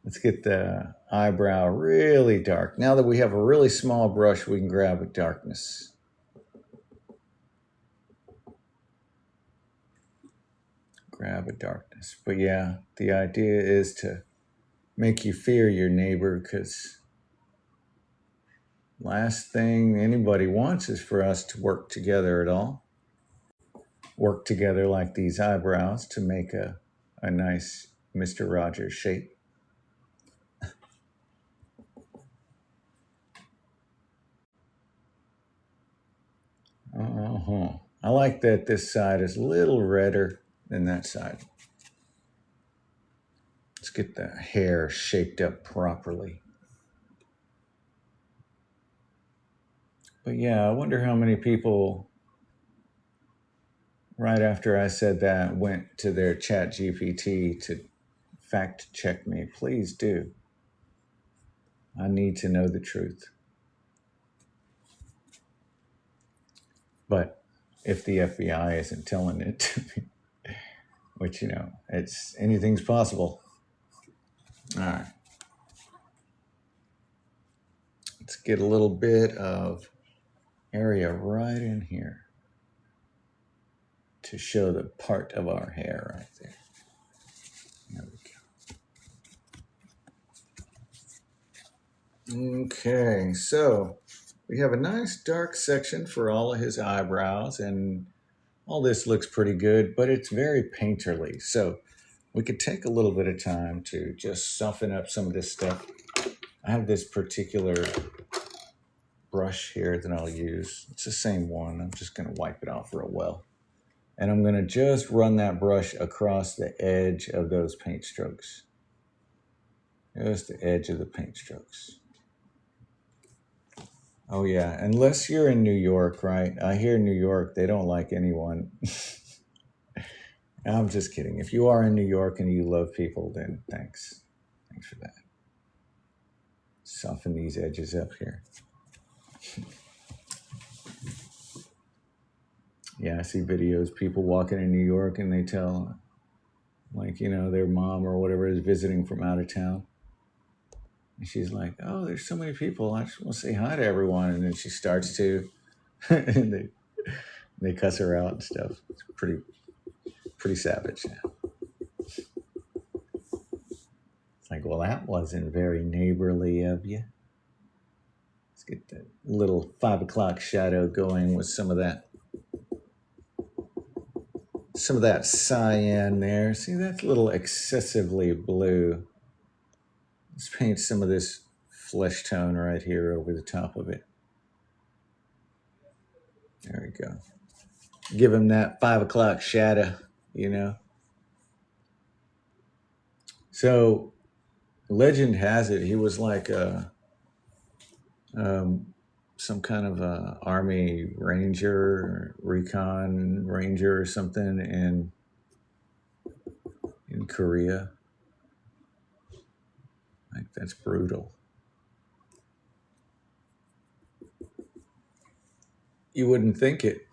Let's get the eyebrow really dark. Now that we have a really small brush, we can grab a darkness. type of darkness. But yeah, the idea is to make you fear your neighbor, because last thing anybody wants is for us to work together at all. Work together like these eyebrows to make a nice Mr. Rogers shape. I like that this side is a little redder than that side. Let's get the hair shaped up properly. But yeah, I wonder how many people, right after I said that, went to their chat GPT to fact check me. Please do. I need to know the truth. But if the FBI isn't telling it to me, which, it's anything's possible. All right. Let's get a little bit of area right in here to show the part of our hair right there. There we go. Okay, so we have a nice dark section for all of his eyebrows, and all this looks pretty good, but it's very painterly. So we could take a little bit of time to just soften up some of this stuff. I have this particular brush here that I'll use. It's the same one. I'm just going to wipe it off real well. And I'm going to just run that brush across the edge of those paint strokes. Just the edge of the paint strokes. Oh yeah, unless you're in New York, right? I hear New York, they don't like anyone. I'm just kidding. If you are in New York and you love people, then thanks. Thanks for that. Soften these edges up here. Yeah, I see videos, people walking in New York and they tell, their mom or whatever is visiting from out of town. And she's like, oh, there's so many people. I just want to say hi to everyone. And then she starts to, and they cuss her out and stuff. It's pretty savage. Yeah. It's like, well, that wasn't very neighborly of you. Let's get the little 5 o'clock shadow going with some of that cyan there. See, that's a little excessively blue. Let's paint some of this flesh tone right here over the top of it. There we go. Give him that 5 o'clock shadow, So, legend has it he was like some kind of a army ranger, recon ranger or something in Korea. Like, that's brutal. You wouldn't think it.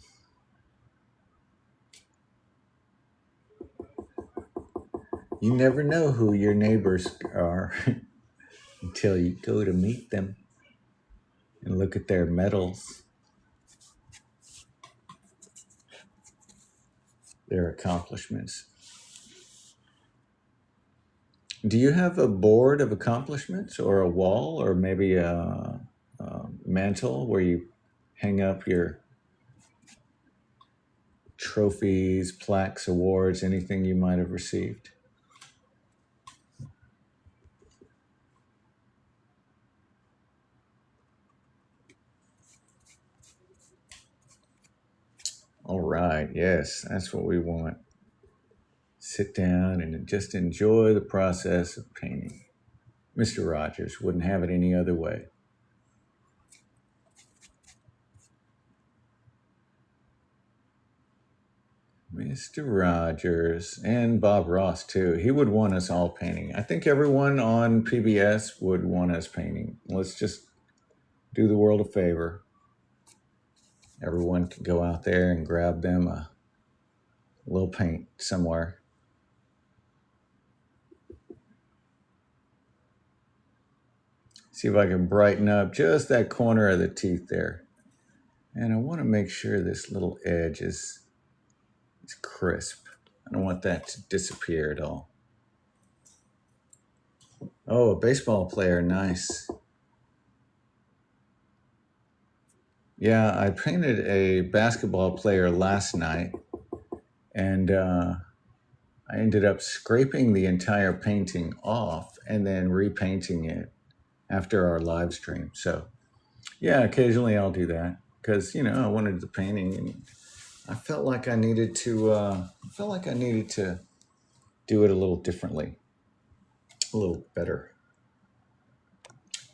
You never know who your neighbors are until you go to meet them and look at their medals, their accomplishments. Do you have a board of accomplishments or a wall or maybe a mantle where you hang up your trophies, plaques, awards, anything you might have received? All right, yes, that's what we want. Sit down and just enjoy the process of painting. Mr. Rogers wouldn't have it any other way. Mr. Rogers and Bob Ross too. He would want us all painting. I think everyone on PBS would want us painting. Let's just do the world a favor. Everyone can go out there and grab them a little paint somewhere. See if I can brighten up just that corner of the teeth there. And I want to make sure this little edge is crisp. I don't want that to disappear at all. Oh, a baseball player, nice. Yeah, I painted a basketball player last night, and I ended up scraping the entire painting off and then repainting it after our live stream. So, yeah, occasionally I'll do that because I wanted the painting, and I felt like I needed to. Do it a little differently, a little better,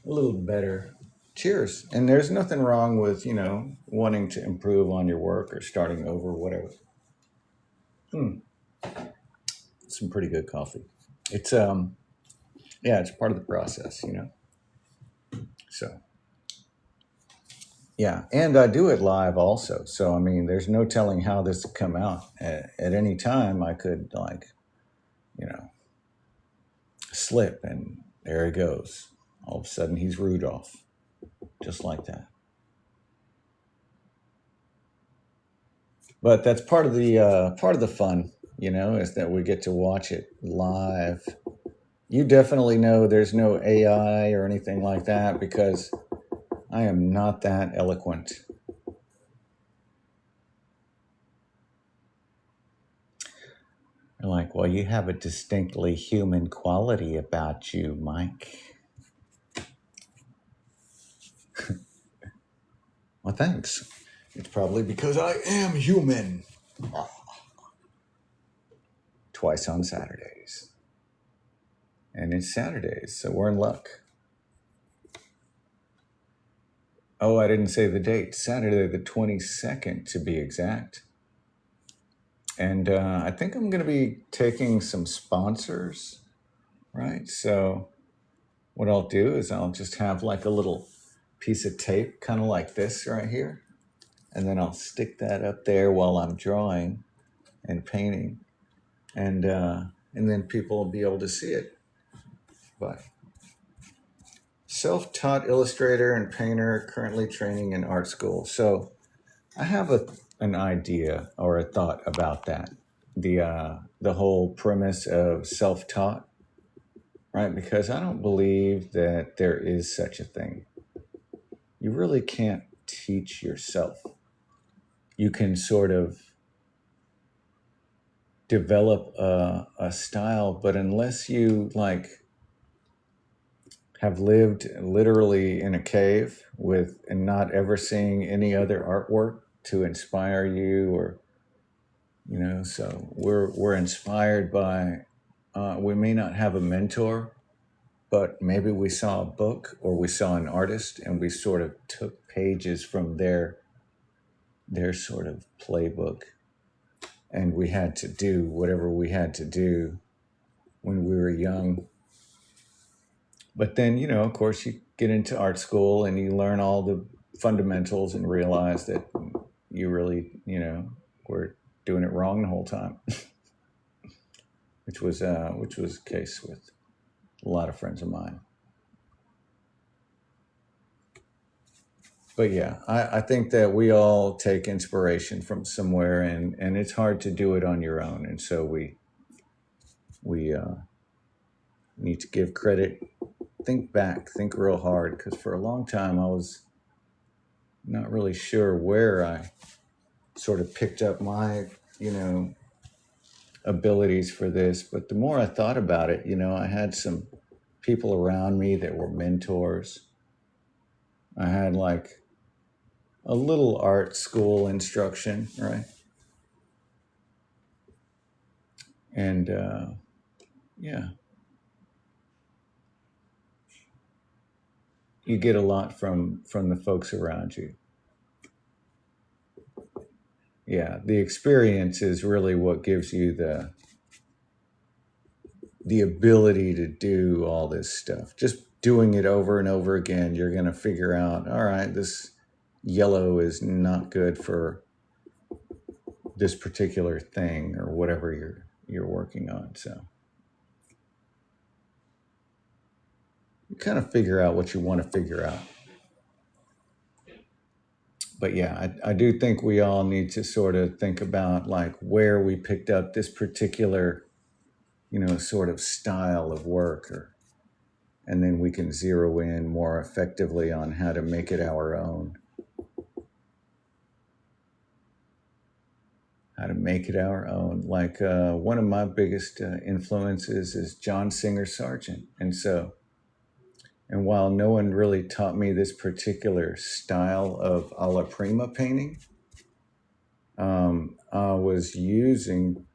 a little better. Cheers. And there's nothing wrong with wanting to improve on your work or starting over, whatever. Some pretty good coffee. It's yeah, it's part of the process. So yeah, and I do it live also. So I mean, there's no telling how this will come out. At any time, I could you know slip, and there he goes. All of a sudden, he's Rudolph, just like that. But that's part of the fun, is that we get to watch it live. You definitely know there's no AI or anything like that because I am not that eloquent. They're like, well, you have a distinctly human quality about you, Mike. Well, thanks. It's probably because I am human. Twice on Saturdays. And it's Saturdays, so we're in luck. Oh, I didn't say the date. Saturday the 22nd, to be exact. And I think I'm going to be taking some sponsors, right? So what I'll do is I'll just have like a little piece of tape, kind of like this right here. And then I'll stick that up there while I'm drawing and painting. And then people will be able to see it. But self-taught illustrator and painter, currently training in art school. So I have an idea or a thought about that. The whole premise of self-taught, right? Because I don't believe that there is such a thing. You really can't teach yourself. You can sort of develop a style, but unless you have lived literally in a cave and not ever seeing any other artwork to inspire you, or so we're inspired by we may not have a mentor, but maybe we saw a book or we saw an artist and we sort of took pages from their sort of playbook, and we had to do whatever we had to do when we were young. But then, of course, you get into art school and you learn all the fundamentals and realize that you really, were doing it wrong the whole time, which was the case with a lot of friends of mine. But yeah, I think that we all take inspiration from somewhere, and it's hard to do it on your own. And so we need to give credit, think real hard, because for a long time I was not really sure where I sort of picked up my, abilities for this. But the more I thought about it, I had some people around me that were mentors. I had like a little art school instruction, right? And yeah, you get a lot from the folks around you. Yeah, the experience is really what gives you the ability to do all this stuff. Just doing it over and over again, you're going to figure out, all right, this yellow is not good for this particular thing or whatever you're working on. So you kind of figure out what you want to figure out. But yeah, I do think we all need to sort of think about like where we picked up this particular, sort of style of work, and then we can zero in more effectively on how to make it our own. How to make it our own. Like one of my biggest influences is John Singer Sargent. And while no one really taught me this particular style of alla prima painting, I was using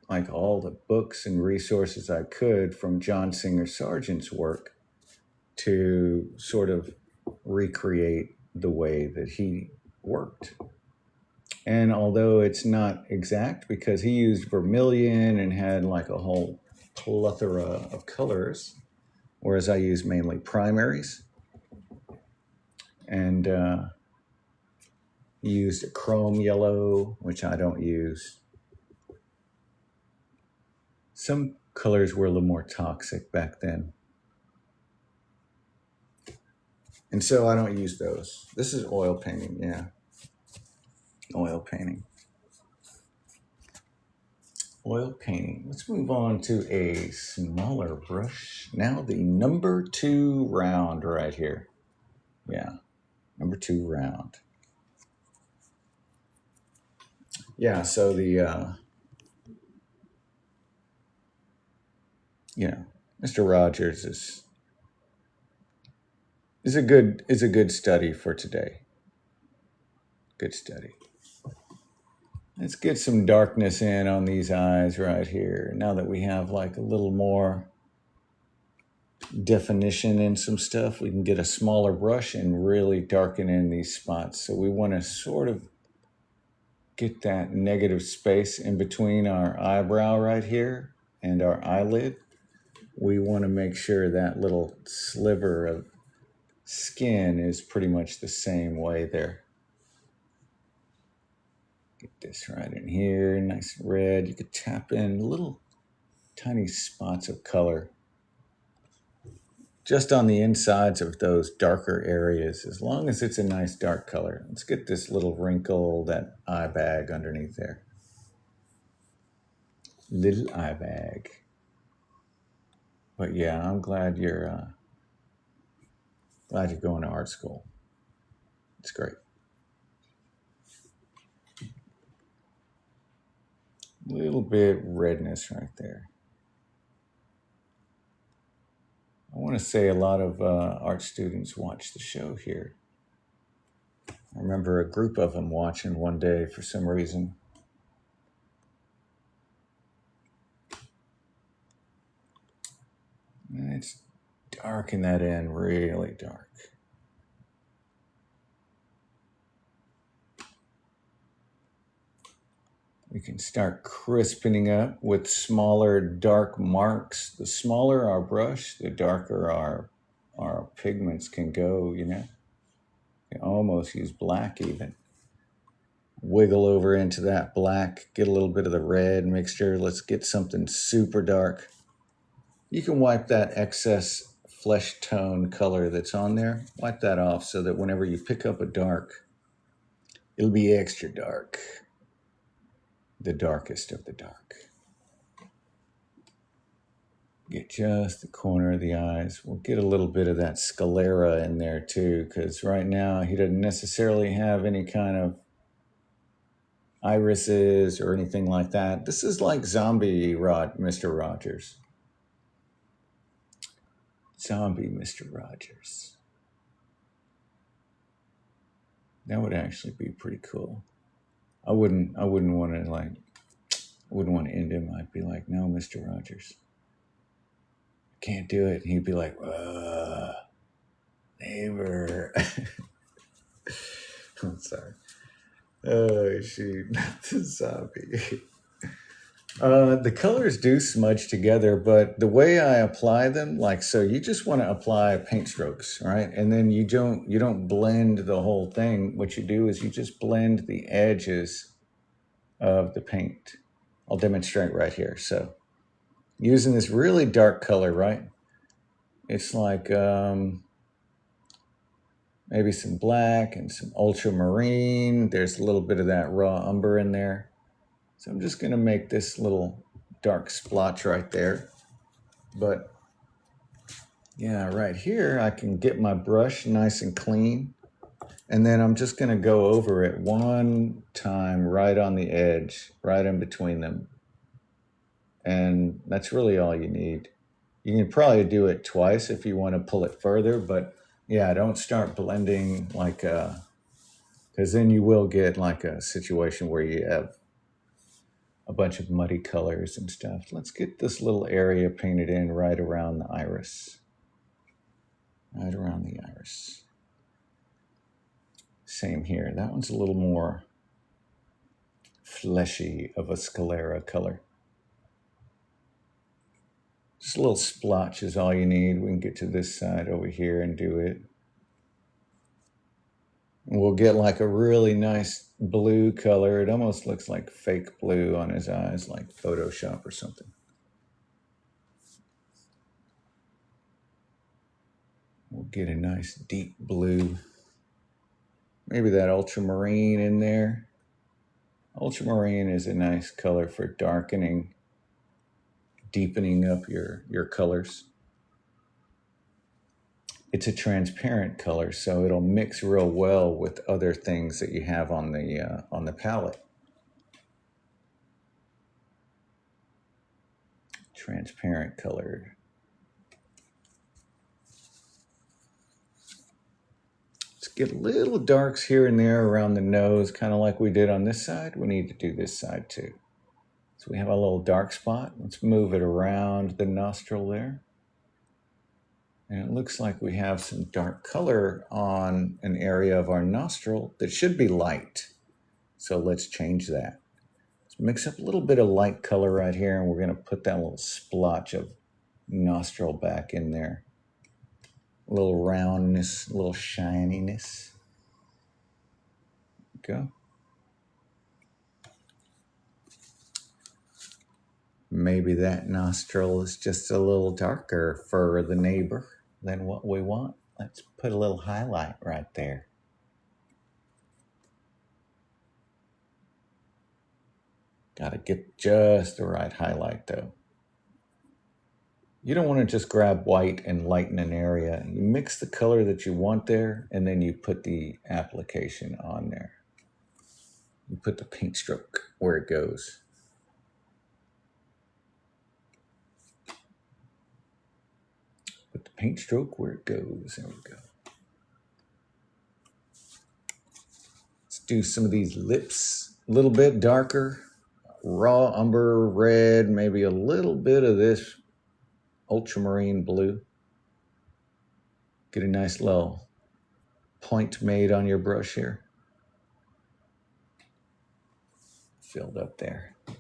like all the books and resources I could from John Singer Sargent's work to sort of recreate the way that he worked. And although it's not exact because he used vermilion and had like a whole plethora of colors, whereas I use mainly primaries. And he used a chrome yellow, which I don't use. Some colors were a little more toxic back then. And so I don't use those. This is oil painting, yeah. Oil painting. Oil painting. Let's move on to a smaller brush. Now the number 2 round right here. Yeah, number 2 round. Yeah, so the, Mr. Rogers is a good study for today. Good study. Let's get some darkness in on these eyes right here. Now that we have like a little more definition in some stuff, we can get a smaller brush and really darken in these spots. So we want to sort of get that negative space in between our eyebrow right here and our eyelid. We want to make sure that little sliver of skin is pretty much the same way there. Get this right in here, nice red. You could tap in little tiny spots of color just on the insides of those darker areas, as long as it's a nice dark color. Let's get this little wrinkle, that eye bag underneath there. Little eye bag. But yeah, I'm glad you're going to art school. It's great. Little bit redness right there. I want to say a lot of art students watch the show here. I remember a group of them watching one day for some reason. And it's dark in that end, really dark. We can start crisping up with smaller dark marks. The smaller our brush, the darker our pigments can go, You can almost use black even. Wiggle over into that black, get a little bit of the red mixture. Let's get something super dark. You can wipe that excess flesh tone color that's on there. Wipe that off so that whenever you pick up a dark, it'll be extra dark. The darkest of the dark. Get just the corner of the eyes. We'll get a little bit of that sclera in there too, because right now he doesn't necessarily have any kind of irises or anything like that. This is like zombie Mr. Rogers. Zombie Mr. Rogers. That would actually be pretty cool. I wouldn't want to end him. I'd be like, no, Mr. Rogers, I can't do it. And he'd be like, neighbor. I'm sorry. Oh, shoot, not the zombie. The colors do smudge together, but the way I apply them, so you just want to apply paint strokes, right? And then you don't blend the whole thing. What you do is you just blend the edges of the paint. I'll demonstrate right here. So using this really dark color, right? It's like, Maybe some black and some ultramarine. There's a little bit of that raw umber in there. So I'm just gonna make this little dark splotch right there. But yeah, right here, I can get my brush nice and clean. And then I'm just gonna go over it one time right on the edge, right in between them. And that's really all you need. You can probably do it twice if you want to pull it further, but yeah, don't start blending like, because then you will get like a situation where you have a bunch of muddy colors and stuff. Let's get this little area painted in right around the iris. Right around the iris. Same here. That one's a little more fleshy of a sclera color. Just a little splotch is all you need. We can get to this side over here and do it. And we'll get like a really nice blue color. It almost looks like fake blue on his eyes, like Photoshop or something. We'll get a nice deep blue. Maybe that ultramarine in there. Ultramarine is a nice color for darkening, deepening up your colors. It's a transparent color, so it'll mix real well with other things that you have on the palette. Transparent color. Let's get little darks here and there around the nose, kind of like we did on this side. We need to do this side too. So we have a little dark spot. Let's move it around the nostril there. And it looks like we have some dark color on an area of our nostril that should be light. So let's change that. Let's mix up a little bit of light color right here, and we're going to put that little splotch of nostril back in there. A little roundness, a little shininess. Go. Maybe that nostril is just a little darker for the neighbor than what we want. Let's put a little highlight right there. Gotta get just the right highlight though. You don't want to just grab white and lighten an area. You mix the color that you want there, and then you put the application on there. You put the paint stroke where it goes. Put the paint stroke where it goes. There we go. Let's do some of these lips a little bit darker. Raw umber red, maybe a little bit of this ultramarine blue. Get a nice little point made on your brush here. Filled up there. Let's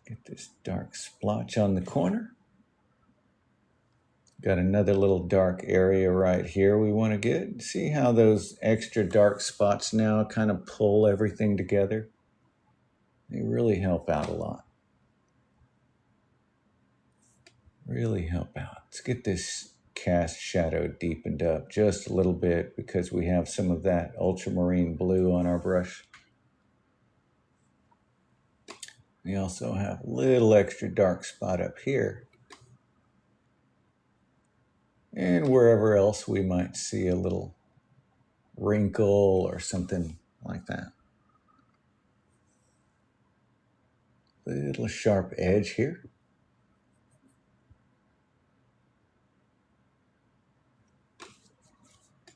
get this dark splotch on the corner. Got another little dark area right here we want to get. See how those extra dark spots now kind of pull everything together? They really help out a lot. Really help out. Let's get this cast shadow deepened up just a little bit because we have some of that ultramarine blue on our brush. We also have a little extra dark spot up here. And wherever else we might see a little wrinkle or something like that. Little sharp edge here.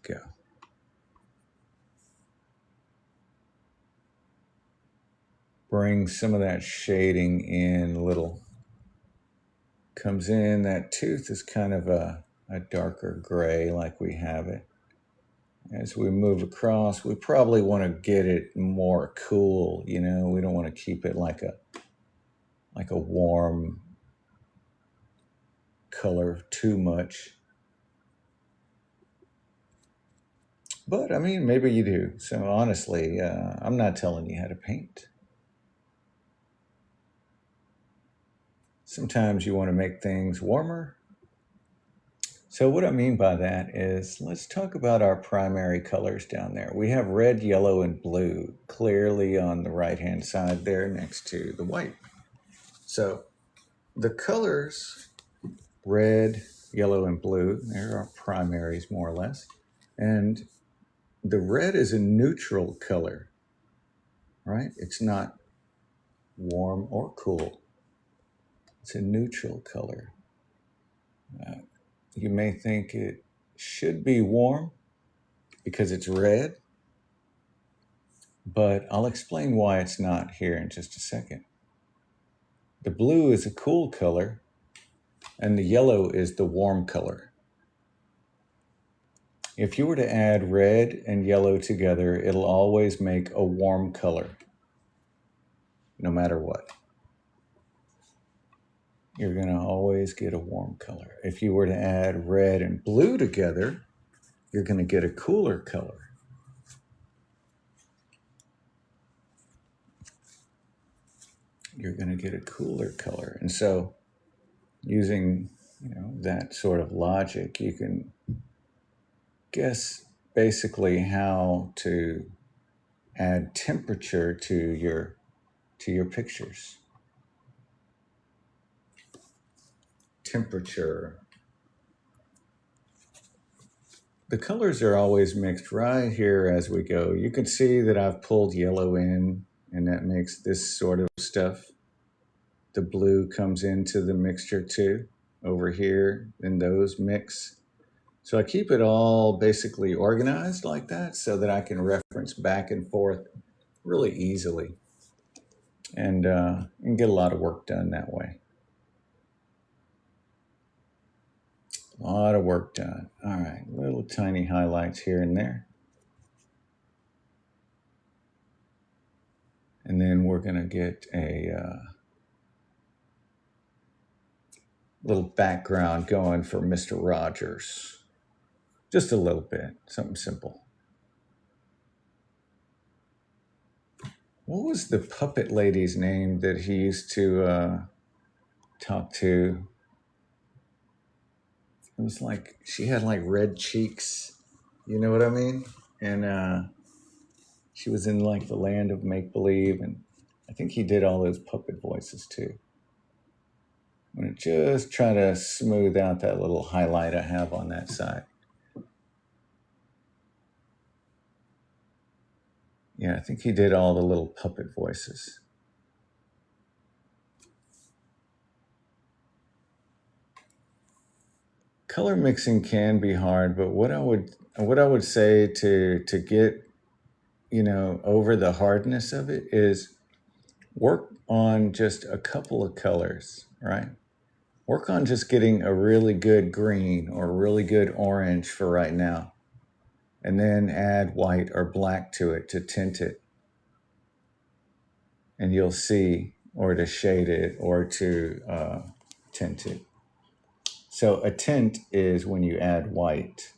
Go. Bring some of that shading in a little. Comes in, that tooth is kind of a darker gray like we have it. As we move across, we probably want to get it more cool, you know, we don't want to keep it like a warm color too much. But I mean, maybe you do. So honestly, I'm not telling you how to paint. Sometimes you want to make things warmer. So what I mean by that is, let's talk about our primary colors down there. We have red, yellow, and blue clearly on the right-hand side there next to the white. So the colors, red, yellow, and blue, they're our primaries more or less. And the red is a neutral color, right? It's not warm or cool. It's a neutral color. You may think it should be warm because it's red, but I'll explain why it's not here in just a second. The blue is a cool color, and the yellow is the warm color. If you were to add red and yellow together, it'll always make a warm color, no matter what. You're going to always get a warm color. If you were to add red and blue together, you're going to get a cooler color. You're going to get a cooler color. And so using that sort of logic, you can guess basically how to add temperature to your pictures. Temperature. The colors are always mixed right here as we go. You can see that I've pulled yellow in, and that makes this sort of stuff. The blue comes into the mixture too over here, and those mix. So I keep it all basically organized like that so that I can reference back and forth really easily and get a lot of work done that way. A lot of work done. All right, little tiny highlights here and there. And then we're going to get a little background going for Mr. Rogers. Just a little bit, something simple. What was the puppet lady's name that he used to talk to? It was like, she had like red cheeks. You know what I mean? And she was in like the land of make-believe, and I think he did all those puppet voices too. I'm going to just try to smooth out that little highlight I have on that side. Yeah, I think he did all the little puppet voices. Color mixing can be hard, but what I would say to get over the hardness of it is work on just a couple of colors, right? Work on just getting a really good green or a really good orange for right now, and then add white or black to it to tint it. And you'll see, or to shade it, or to tint it. So a tint is when you add white,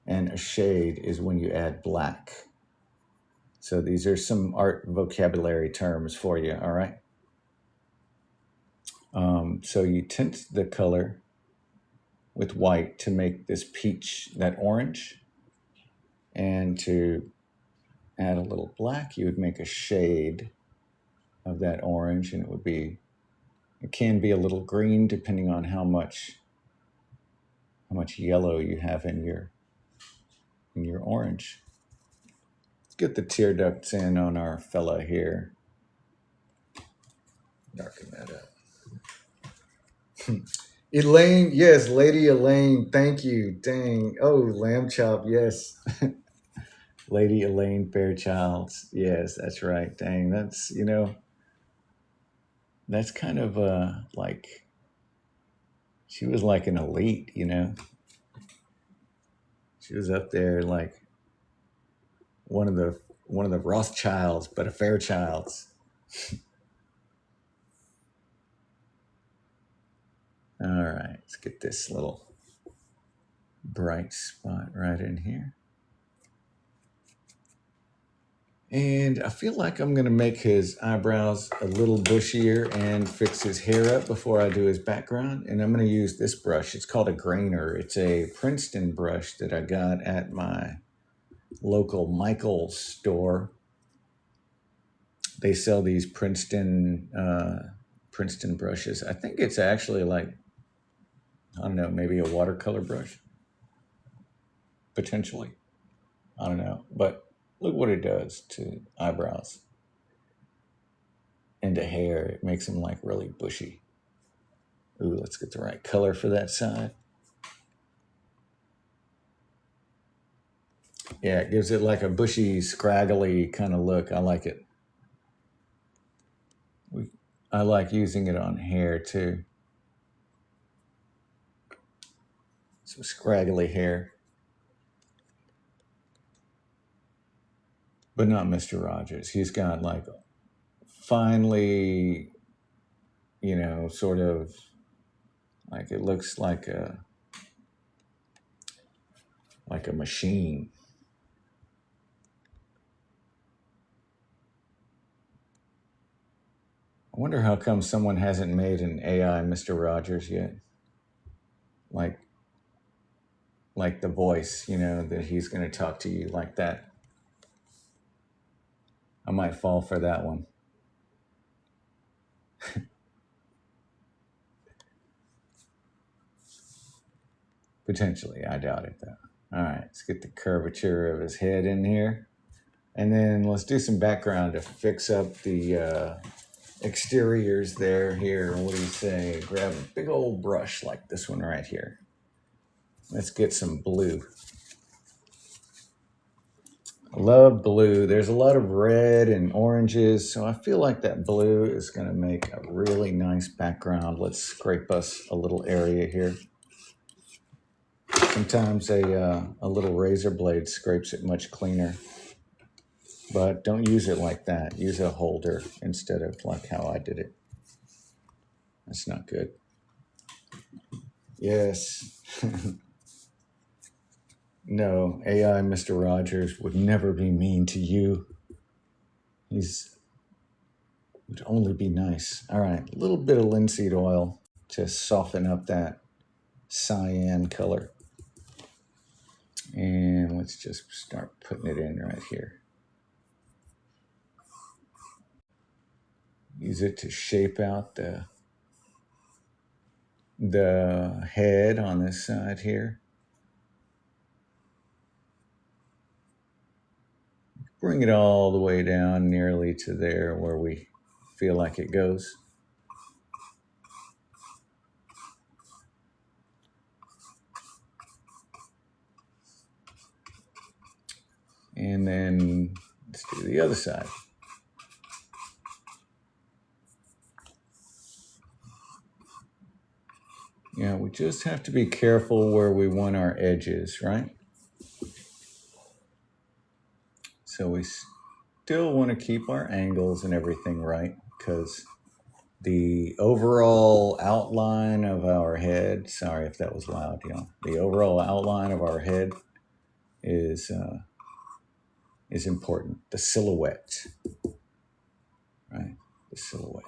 and a shade is when you add black. So these are some art vocabulary terms for you, all right? So you tint the color with white to make this peach, that orange. And to add a little black, you would make a shade of that orange, and it can be a little green depending on how much yellow you have in your orange. Let's get the tear ducts in on our fella here. Darken that up. Elaine, yes, Lady Elaine, thank you. Dang. Oh, lamb chop, yes. Lady Elaine Fairchild. Yes, that's right. Dang, that's, that's kind of like, she was like an elite, She was up there like one of the Rothschilds, but a Fairchilds. All right, let's get this little bright spot right in here. And I feel like I'm going to make his eyebrows a little bushier and fix his hair up before I do his background. And I'm going to use this brush. It's called a grainer. It's a Princeton brush that I got at my local Michael's store. They sell these Princeton brushes. I think it's actually like, I don't know, maybe a watercolor brush, potentially. I don't know, but look what it does to eyebrows and to hair. It makes them like really bushy. Ooh, let's get the right color for that side. Yeah, it gives it like a bushy, scraggly kind of look. I like it. I like using it on hair too. Some scraggly hair. But not Mr. Rogers. He's got like finely, sort of like it looks like a machine. I wonder how come someone hasn't made an AI Mr. Rogers yet. Like the voice, that he's going to talk to you like that. I might fall for that one. Potentially, I doubt it though. All right, let's get the curvature of his head in here. And then let's do some background to fix up the exteriors here. What do you say? Grab a big old brush like this one right here. Let's get some blue. I love blue. There's a lot of red and oranges, so I feel like that blue is going to make a really nice background. Let's scrape us a little area here. Sometimes a little razor blade scrapes it much cleaner, but don't use it like that. Use a holder instead of like how I did it. That's not good. Yes. No, AI Mr. Rogers would never be mean to you. Would only be nice. All right, a little bit of linseed oil to soften up that cyan color. And let's just start putting it in right here. Use it to shape out the head on this side here. Bring it all the way down nearly to there where we feel like it goes. And then let's do the other side. Yeah, we just have to be careful where we want our edges, right? So we still want to keep our angles and everything right, because the overall outline of our head, sorry if that was loud, the overall outline of our head is important. The silhouette, right? The silhouette,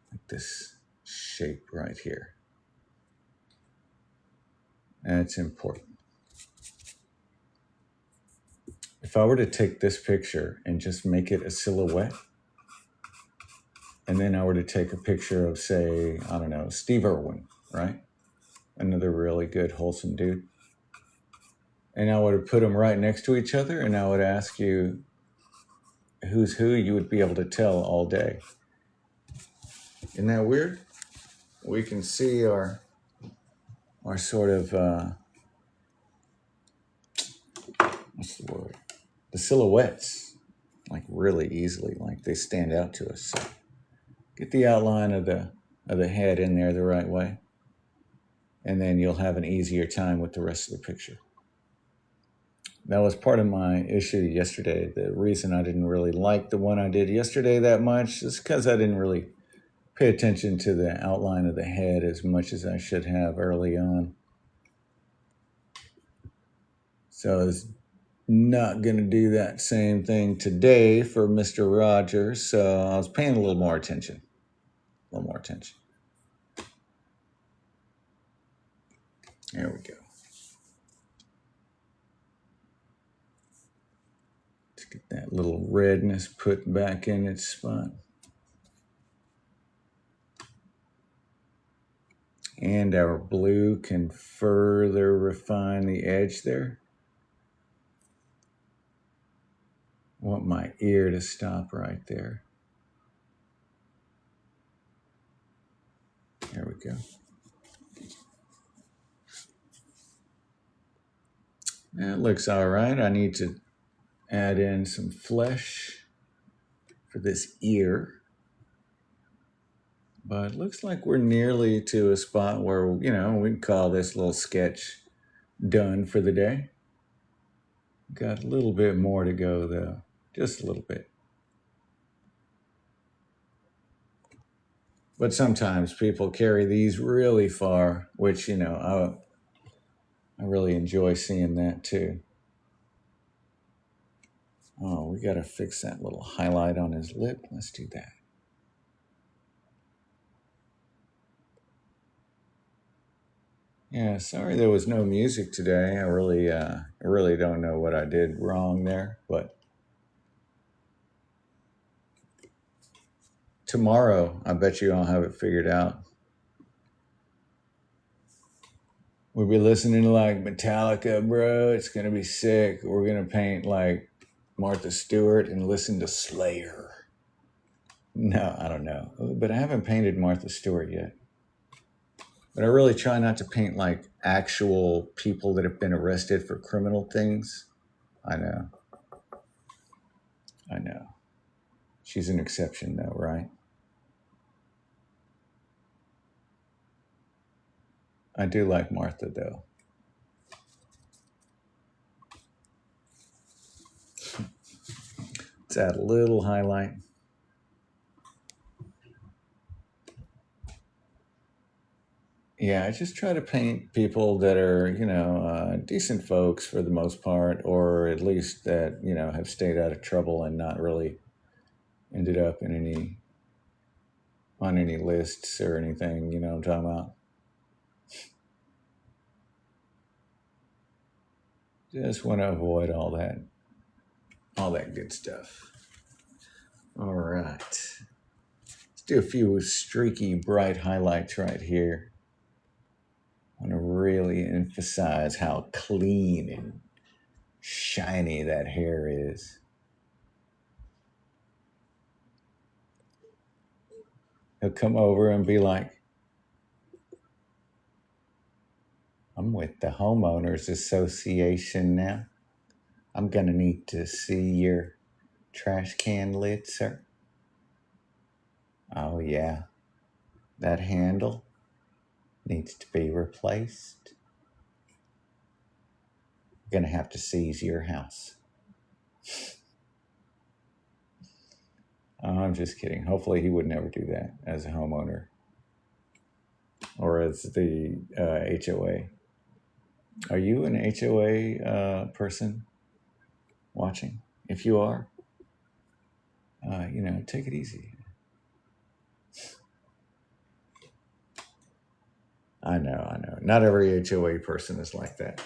like this shape right here. That's important. If I were to take this picture and just make it a silhouette, and then I were to take a picture of, say, I don't know, Steve Irwin, right? Another really good, wholesome dude. And I would have put them right next to each other, and I would ask you who's who, you would be able to tell all day. Isn't that weird? We can see our sort of, what's the word? The silhouettes, like really easily, like they stand out to us. So get the outline of the head in there the right way, and then you'll have an easier time with the rest of the picture. That was part of my issue yesterday. The reason I didn't really like the one I did yesterday that much is because I didn't really pay attention to the outline of the head as much as I should have early on. So I was Not going to do that same thing today for Mr. Rogers, so I was paying a little more attention. A little more attention. There we go. Let's get that little redness put back in its spot. And our blue can further refine the edge there. I want my ear to stop right there. There we go. That looks all right. I need to add in some flesh for this ear. But it looks like we're nearly to a spot where, we can call this little sketch done for the day. Got a little bit more to go, though. Just a little bit. But sometimes people carry these really far, which, I really enjoy seeing that, too. Oh, we got to fix that little highlight on his lip. Let's do that. Yeah, sorry there was no music today. I really don't know what I did wrong there, but tomorrow, I bet you I'll have it figured out. We'll be listening to like Metallica, bro. It's gonna be sick. We're gonna paint like Martha Stewart and listen to Slayer. No, I don't know, but I haven't painted Martha Stewart yet. But I really try not to paint like actual people that have been arrested for criminal things. I know. She's an exception though, right? I do like Martha though. Let's add a little highlight. Yeah, I just try to paint people that are, decent folks for the most part, or at least that, have stayed out of trouble and not really ended up on any lists or anything, what I'm talking about. Just want to avoid all that good stuff. All right. Let's do a few streaky, bright highlights right here. I want to really emphasize how clean and shiny that hair is. He'll come over and be like, I'm with the Homeowners Association now. I'm going to need to see your trash can lid, sir. Oh, yeah. That handle needs to be replaced. Going to have to seize your house. I'm just kidding. Hopefully he would never do that as a homeowner or as the HOA. Are you an HOA person watching? If you are, take it easy. I know. Not every HOA person is like that.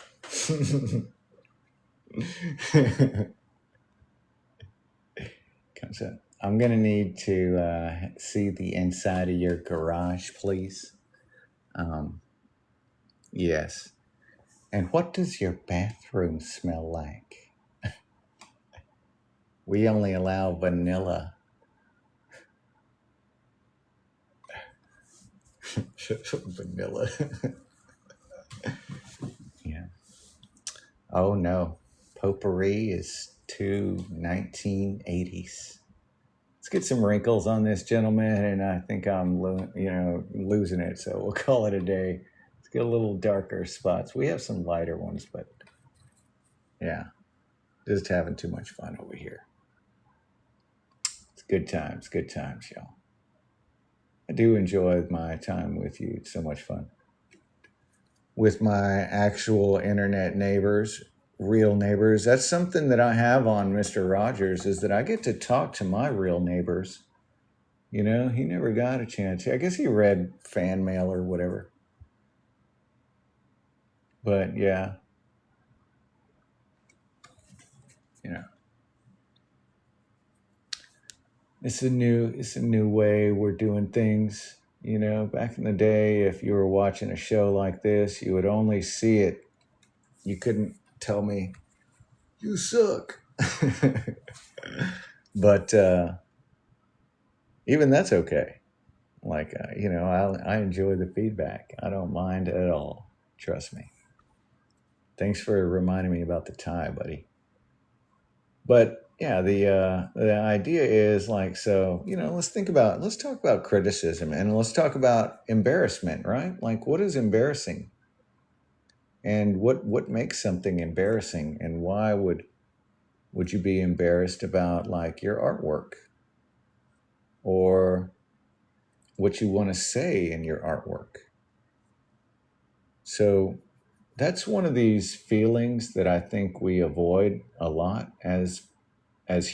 Comes up. I'm going to need to see the inside of your garage, please. Yes. And what does your bathroom smell like? We only allow vanilla. Vanilla. Yeah. Oh, no. Potpourri is too 1980s. Let's get some wrinkles on this gentleman, and I think I'm, losing it. So we'll call it a day. Let's get a little darker spots. We have some lighter ones, but yeah, just having too much fun over here. It's good times, y'all. I do enjoy my time with you. It's so much fun. With my actual internet neighbors, real neighbors. That's something that I have on Mr. Rogers, is that I get to talk to my real neighbors. You know, he never got a chance. I guess he read fan mail or whatever. But yeah, you know, it's a new way we're doing things. You know, back in the day, if you were watching a show like this, you would only see it. You couldn't tell me, you suck. But even that's okay. Like, you know, I enjoy the feedback. I don't mind at all. Trust me. Thanks for reminding me about the tie, buddy. But yeah, the idea is like, so, you know, let's talk about criticism, and let's talk about embarrassment, right? Like, what is embarrassing, and what makes something embarrassing, and why would you be embarrassed about like your artwork, or what you want to say in your artwork? So that's one of these feelings that I think we avoid a lot as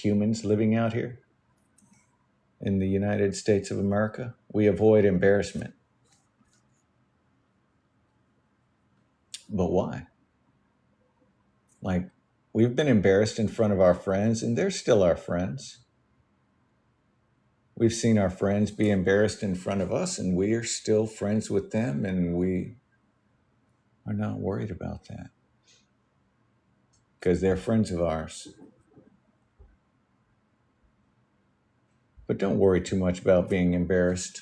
humans living out here in the United States of America. We avoid embarrassment. But why? Like, we've been embarrassed in front of our friends, and they're still our friends. We've seen our friends be embarrassed in front of us, and we are still friends with them, and we are not worried about that because they're friends of ours. But don't worry too much about being embarrassed.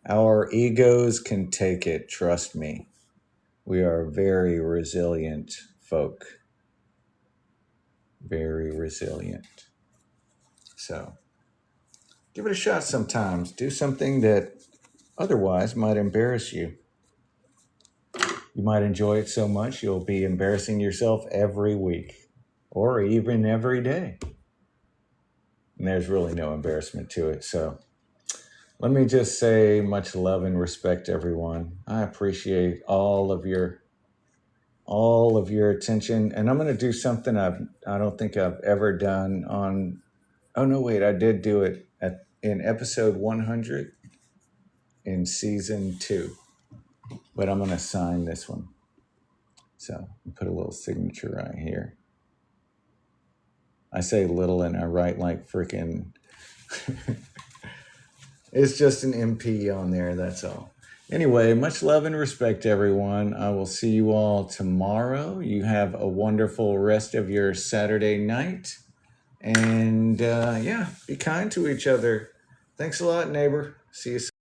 Our egos can take it, trust me. We are very resilient folk. Very resilient. So give it a shot sometimes. Do something that otherwise might embarrass you. You might enjoy it so much you'll be embarrassing yourself every week or even every day. And there's really no embarrassment to it. So let me just say much love and respect, everyone. I appreciate all of your attention. And I'm going to do something I don't think I've ever done on, oh no, wait, I did do it in episode 100 in season 2. But I'm going to sign this one. So I'll put a little signature right here. I say little and I write like freaking, it's just an MP on there, that's all. Anyway, much love and respect, everyone. I will see you all tomorrow. You have a wonderful rest of your Saturday night. And yeah, be kind to each other. Thanks a lot, neighbor. See you soon.